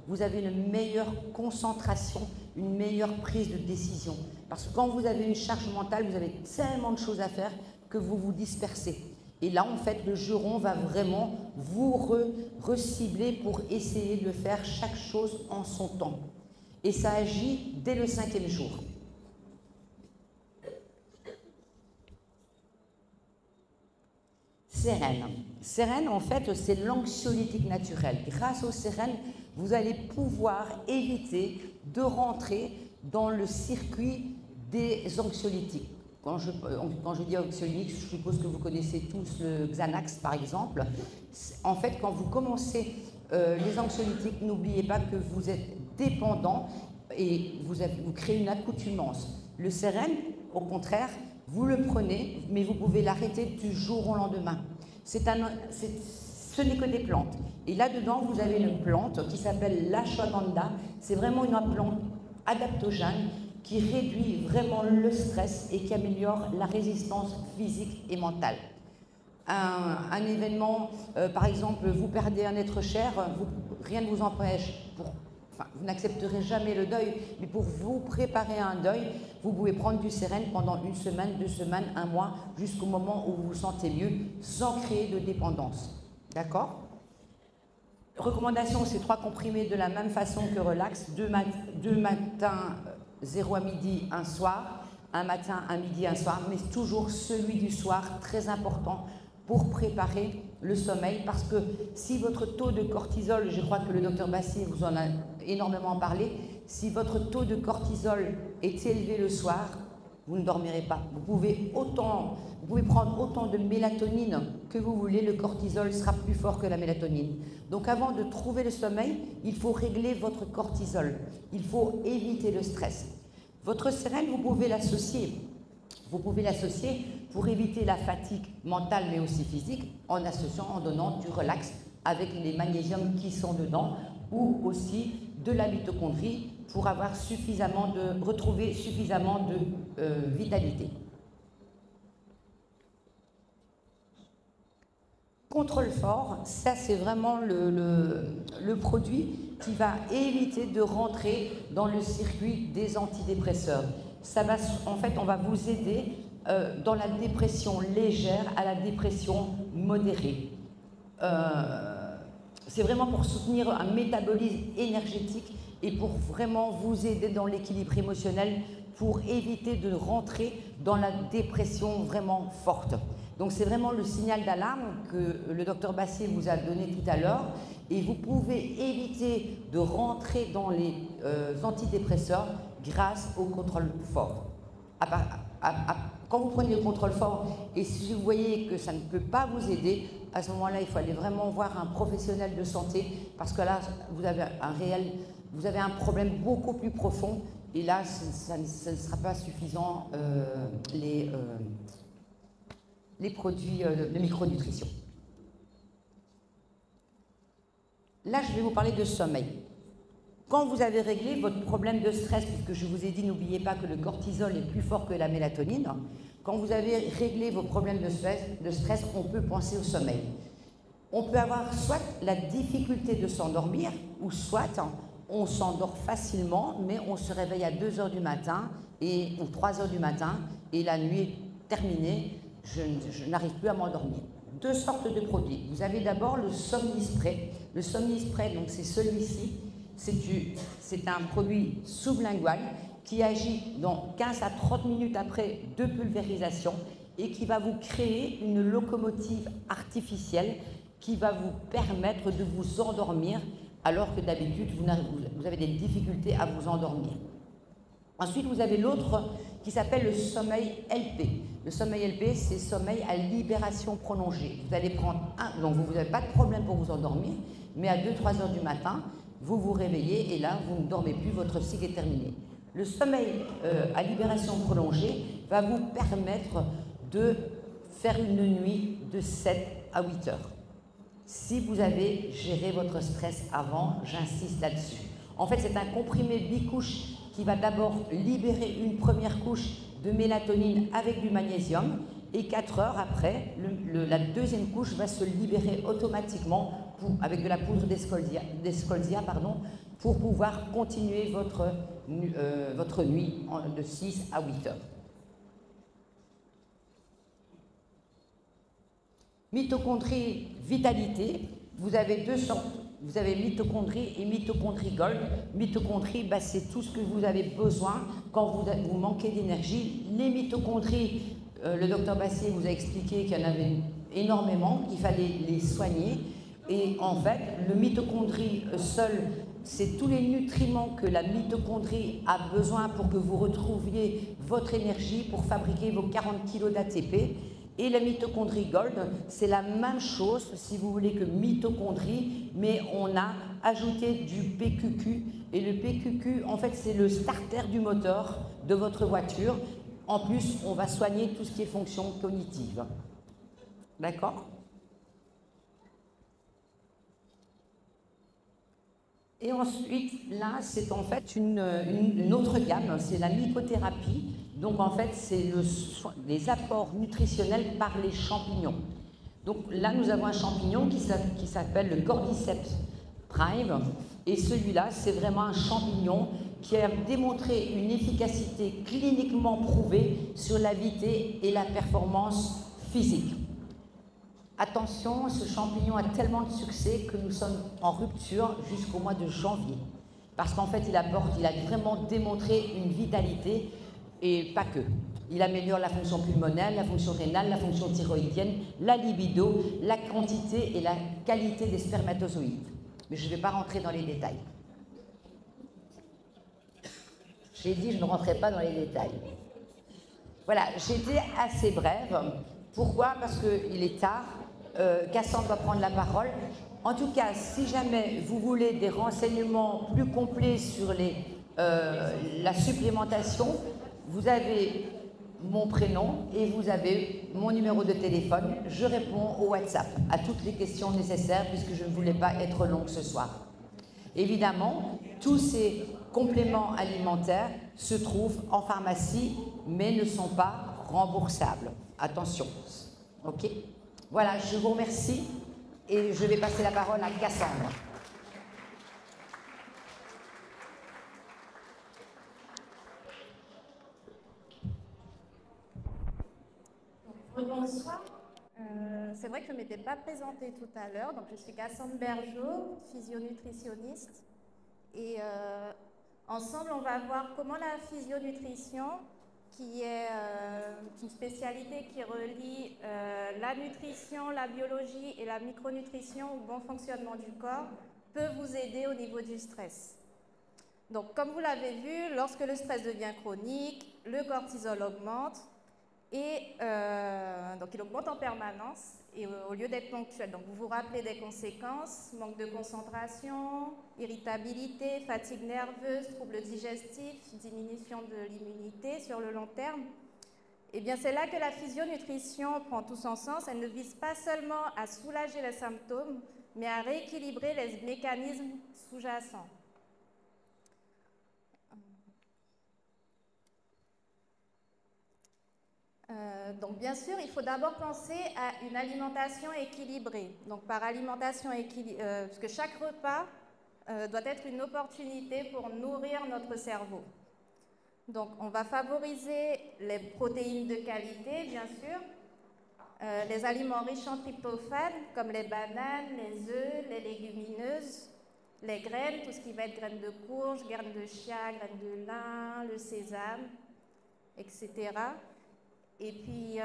vous avez une meilleure concentration, une meilleure prise de décision. Parce que quand vous avez une charge mentale, vous avez tellement de choses à faire que vous vous dispersez. Et là, en fait, le juron va vraiment vous recibler pour essayer de faire chaque chose en son temps. Et ça agit dès le 5e jour. Sérène. Sérène, en fait, c'est l'anxiolytique naturel. Grâce au Sérène, vous allez pouvoir éviter de rentrer dans le circuit des anxiolytiques. Quand je dis anxiolytique, je suppose que vous connaissez tous le Xanax, par exemple. En fait, quand vous commencez les anxiolytiques, n'oubliez pas que vous êtes dépendant et vous créez une accoutumance. Le Sérène, au contraire, vous le prenez, mais vous pouvez l'arrêter du jour au lendemain. Ce n'est que des plantes. Et là-dedans, vous avez une plante qui s'appelle l'ashwagandha. C'est vraiment une plante adaptogène qui réduit vraiment le stress et qui améliore la résistance physique et mentale. Un événement, par exemple, vous perdez un être cher, rien ne vous empêche, vous n'accepterez jamais le deuil, mais pour vous préparer à un deuil, vous pouvez prendre du Sérène pendant 1 semaine, 2 semaines, 1 mois, jusqu'au moment où vous vous sentez mieux, sans créer de dépendance. D'accord? Recommandation, c'est 3 comprimés de la même façon que Relax, 2 matins, 0 à midi, 1 soir, 1 matin, 1 midi, 1 soir, mais toujours celui du soir, très important, pour préparer le sommeil, parce que si votre taux de cortisol, je crois que le docteur Bassier vous en a énormément parlé, si votre taux de cortisol est élevé le soir, vous ne dormirez pas. Vous pouvez prendre autant de mélatonine que vous voulez, le cortisol sera plus fort que la mélatonine. Donc avant de trouver le sommeil, il faut régler votre cortisol, il faut éviter le stress. Votre Sérène, vous pouvez l'associer. Vous pouvez l'associer pour éviter la fatigue mentale mais aussi physique en associant, en donnant du relax avec les magnésiums qui sont dedans ou aussi de la mitochondrie pour retrouver suffisamment de vitalité. Contrôle fort, ça c'est vraiment le produit qui va éviter de rentrer dans le circuit des antidépresseurs. Ça va, en fait, on va vous aider dans la dépression légère à la dépression modérée. C'est vraiment pour soutenir un métabolisme énergétique et pour vraiment vous aider dans l'équilibre émotionnel pour éviter de rentrer dans la dépression vraiment forte. Donc c'est vraiment le signal d'alarme que le docteur Bassier vous a donné tout à l'heure et vous pouvez éviter de rentrer dans les antidépresseurs grâce au contrôle fort. Quand vous prenez le contrôle fort et si vous voyez que ça ne peut pas vous aider, à ce moment-là, il faut aller vraiment voir un professionnel de santé parce que là, vous avez un problème beaucoup plus profond et là, ça ne sera pas suffisant les produits de micronutrition. Là, je vais vous parler de sommeil. Quand vous avez réglé votre problème de stress, puisque je vous ai dit, n'oubliez pas que le cortisol est plus fort que la mélatonine, quand vous avez réglé vos problèmes de stress, on peut penser au sommeil. On peut avoir soit la difficulté de s'endormir, ou soit on s'endort facilement, mais on se réveille à 2 h du matin ou 3 h du matin, et la nuit est terminée, je n'arrive plus à m'endormir. 2 sortes de produits. Vous avez d'abord le Somnispray. Le Somnispray, donc c'est celui-ci. C'est un produit sublingual qui agit dans 15 à 30 minutes après de pulvérisation et qui va vous créer une locomotive artificielle qui va vous permettre de vous endormir alors que d'habitude vous avez des difficultés à vous endormir. Ensuite, vous avez l'autre qui s'appelle le sommeil LP. Le sommeil LP, c'est sommeil à libération prolongée. Vous allez prendre donc vous n'avez pas de problème pour vous endormir, mais à 2-3 h du matin, vous vous réveillez et là, vous ne dormez plus, votre cycle est terminé. Le sommeil à libération prolongée va vous permettre de faire une nuit de 7 à 8 heures. Si vous avez géré votre stress avant, j'insiste là-dessus. En fait, c'est un comprimé bicouche qui va d'abord libérer une première couche de mélatonine avec du magnésium et 4 heures après, la deuxième couche va se libérer automatiquement avec de la poudre d'Escolzia pour pouvoir continuer votre nuit de 6 à 8 heures. Mitochondrie vitalité, vous avez 2 sortes. Vous avez mitochondrie et mitochondrie gold. Mitochondrie, c'est tout ce que vous avez besoin quand vous manquez d'énergie. Les mitochondries, le docteur Bassier vous a expliqué qu'il y en avait énormément, qu'il fallait les soigner. Et en fait, le mitochondrie seul, c'est tous les nutriments que la mitochondrie a besoin pour que vous retrouviez votre énergie pour fabriquer vos 40 kg d'ATP. Et la mitochondrie gold, c'est la même chose, si vous voulez, que mitochondrie, mais on a ajouté du PQQ. Et le PQQ, en fait, c'est le starter du moteur de votre voiture. En plus, on va soigner tout ce qui est fonction cognitive. D'accord ? Et ensuite, là, c'est en fait une autre gamme, c'est la mycothérapie. Donc en fait, c'est les apports nutritionnels par les champignons. Donc là, nous avons un champignon qui s'appelle le Cordyceps prime. Et celui-là, c'est vraiment un champignon qui a démontré une efficacité cliniquement prouvée sur la vitalité et la performance physique. Attention, ce champignon a tellement de succès que nous sommes en rupture jusqu'au mois de janvier. Parce qu'en fait, il a vraiment démontré une vitalité et pas que. Il améliore la fonction pulmonaire, la fonction rénale, la fonction thyroïdienne, la libido, la quantité et la qualité des spermatozoïdes. Mais je ne vais pas rentrer dans les détails. J'ai dit que je ne rentrais pas dans les détails. Voilà, j'ai été assez brève. Pourquoi? Parce qu'il est tard. Cassandre va prendre la parole. En tout cas, si jamais vous voulez des renseignements plus complets sur la supplémentation, vous avez mon prénom et vous avez mon numéro de téléphone. Je réponds au WhatsApp à toutes les questions nécessaires puisque je ne voulais pas être longue ce soir. Évidemment, tous ces compléments alimentaires se trouvent en pharmacie mais ne sont pas remboursables. Attention. Ok? Voilà, je vous remercie et je vais passer la parole à Cassandre. Rebonsoir. C'est vrai que je ne m'étais pas présentée tout à l'heure, donc je suis Cassandre Bergeau, physionutritionniste. Et ensemble, on va voir comment la physionutrition, qui est une spécialité qui relie la nutrition, la biologie et la micronutrition au bon fonctionnement du corps, peut vous aider au niveau du stress. Donc, comme vous l'avez vu, lorsque le stress devient chronique, le cortisol augmente et donc il augmente en permanence et au lieu d'être ponctuel. Donc, vous vous rappelez des conséquences: manque de concentration, irritabilité, fatigue nerveuse, troubles digestifs, diminution de l'immunité sur le long terme. Eh bien, c'est là que la physionutrition prend tout son sens. Elle ne vise pas seulement à soulager les symptômes, mais à rééquilibrer les mécanismes sous-jacents. Donc bien sûr, il faut d'abord penser à une alimentation équilibrée. Donc par alimentation équilibrée, parce que chaque repas doit être une opportunité pour nourrir notre cerveau. Donc on va favoriser les protéines de qualité, bien sûr, les aliments riches en tryptophane, comme les bananes, les œufs, les légumineuses, les graines, tout ce qui va être graines de courge, graines de chia, graines de lin, le sésame, etc. Et puis,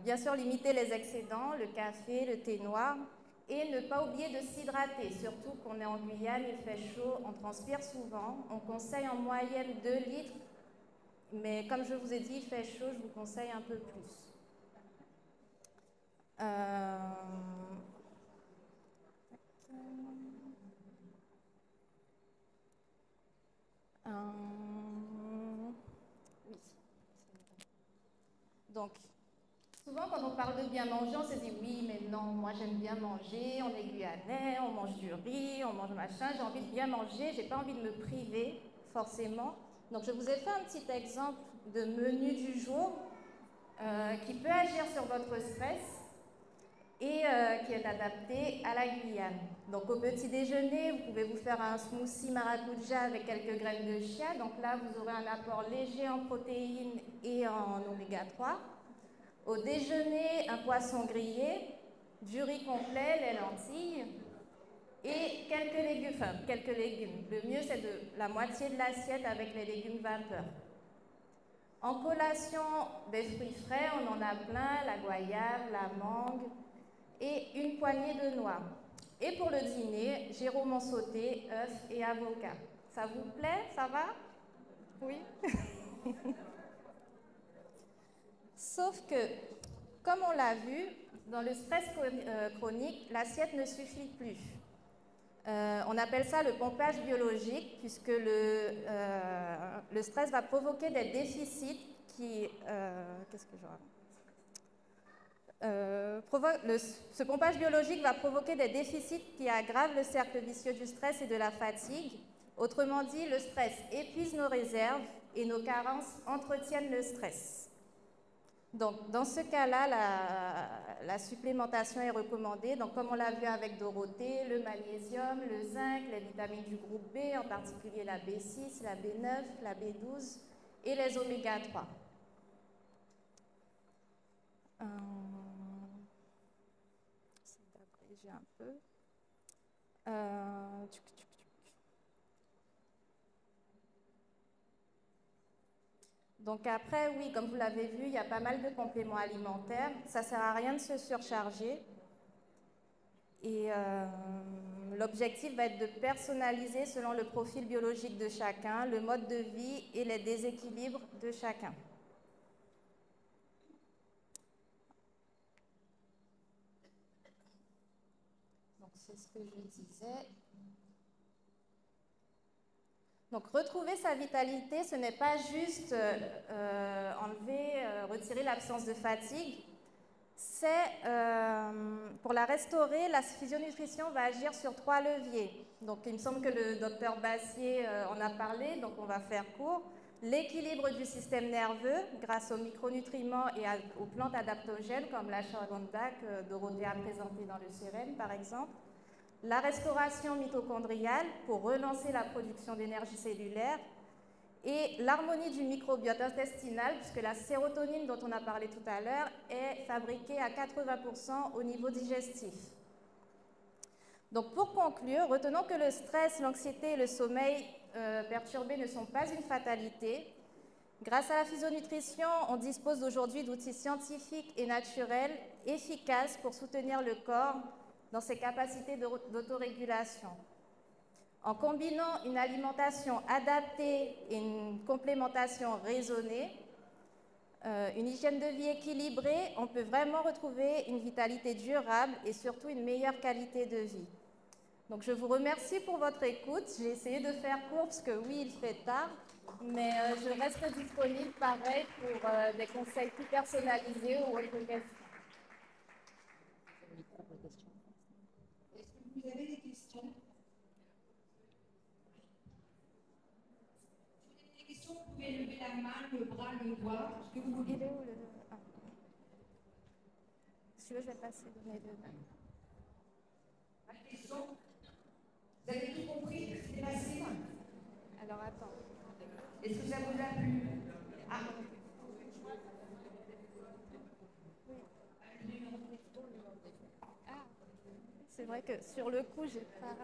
bien sûr, limiter les excédents, le café, le thé noir, et ne pas oublier de s'hydrater, surtout qu'on est en Guyane, il fait chaud, on transpire souvent. On conseille en moyenne 2 litres, mais comme je vous ai dit, il fait chaud, je vous conseille un peu plus. Oui. Donc, souvent quand on parle de bien manger, on se dit oui, mais non, moi j'aime bien manger, on est guyanais, on mange du riz, on mange machin, j'ai envie de bien manger, j'ai pas envie de me priver, forcément. Donc je vous ai fait un petit exemple de menu du jour qui peut agir sur votre stress et qui est adapté à la Guyane. Donc au petit déjeuner, vous pouvez vous faire un smoothie maracuja avec quelques graines de chia. Donc là, vous aurez un apport léger en protéines et en oméga 3. Au déjeuner, un poisson grillé, du riz complet, les lentilles et quelques légumes. Le mieux, c'est de la moitié de l'assiette avec les légumes vapeur. En collation, des fruits frais, on en a plein, la goyave, la mangue et une poignée de noix. Et pour le dîner, Jérôme sauté, œufs et avocat. Ça vous plaît? Ça va? Oui. Sauf que, comme on l'a vu, dans le stress chronique, l'assiette ne suffit plus. On appelle ça le pompage biologique, puisque le stress va provoquer des déficits qui... Qu'est-ce que je ce pompage biologique va provoquer des déficits qui aggravent le cercle vicieux du stress et de la fatigue. Autrement dit, le stress épuise nos réserves et nos carences entretiennent le stress. Donc, dans ce cas-là, la supplémentation est recommandée. Donc, comme on l'a vu avec Dorothée, le magnésium, le zinc, les vitamines du groupe B, en particulier la B6, la B9, la B12 et les oméga 3. J'ai un peu. Donc après, oui, comme vous l'avez vu, il y a pas mal de compléments alimentaires. Ça ne sert à rien de se surcharger. Et l'objectif va être de personnaliser selon le profil biologique de chacun, le mode de vie et les déséquilibres de chacun. Donc c'est ce que je disais. Donc retrouver sa vitalité, ce n'est pas juste retirer l'absence de fatigue. C'est, pour la restaurer, la physionutrition va agir sur 3 leviers. Donc il me semble que le docteur Bassier en a parlé, donc on va faire court. L'équilibre du système nerveux grâce aux micronutriments et aux plantes adaptogènes comme l'ashwagandha que Dorothée a présenté dans le Sérène par exemple. La restauration mitochondriale pour relancer la production d'énergie cellulaire et l'harmonie du microbiote intestinal, puisque la sérotonine dont on a parlé tout à l'heure est fabriquée à 80% au niveau digestif. Donc pour conclure, retenons que le stress, l'anxiété et le sommeil perturbé ne sont pas une fatalité. Grâce à la physionutrition, on dispose aujourd'hui d'outils scientifiques et naturels efficaces pour soutenir le corps dans ses capacités d'autorégulation. En combinant une alimentation adaptée et une complémentation raisonnée, une hygiène de vie équilibrée, on peut vraiment retrouver une vitalité durable et surtout une meilleure qualité de vie. Donc je vous remercie pour votre écoute. J'ai essayé de faire court parce que oui, il fait tard, mais je reste disponible pareil pour des conseils plus personnalisés ou autres questions. Est-ce que vous avez des questions? Si vous avez des questions, vous pouvez lever la main, le bras, le doigt, ce que vous voulez. Il est où le... Ah. Si tu veux, je vais passer donner deux mains. La question? Vous avez tout compris ce qui s'est passé? Alors attends. Est-ce que ça vous a plu? Ah. Ah, c'est vrai que sur le coup, j'ai pas...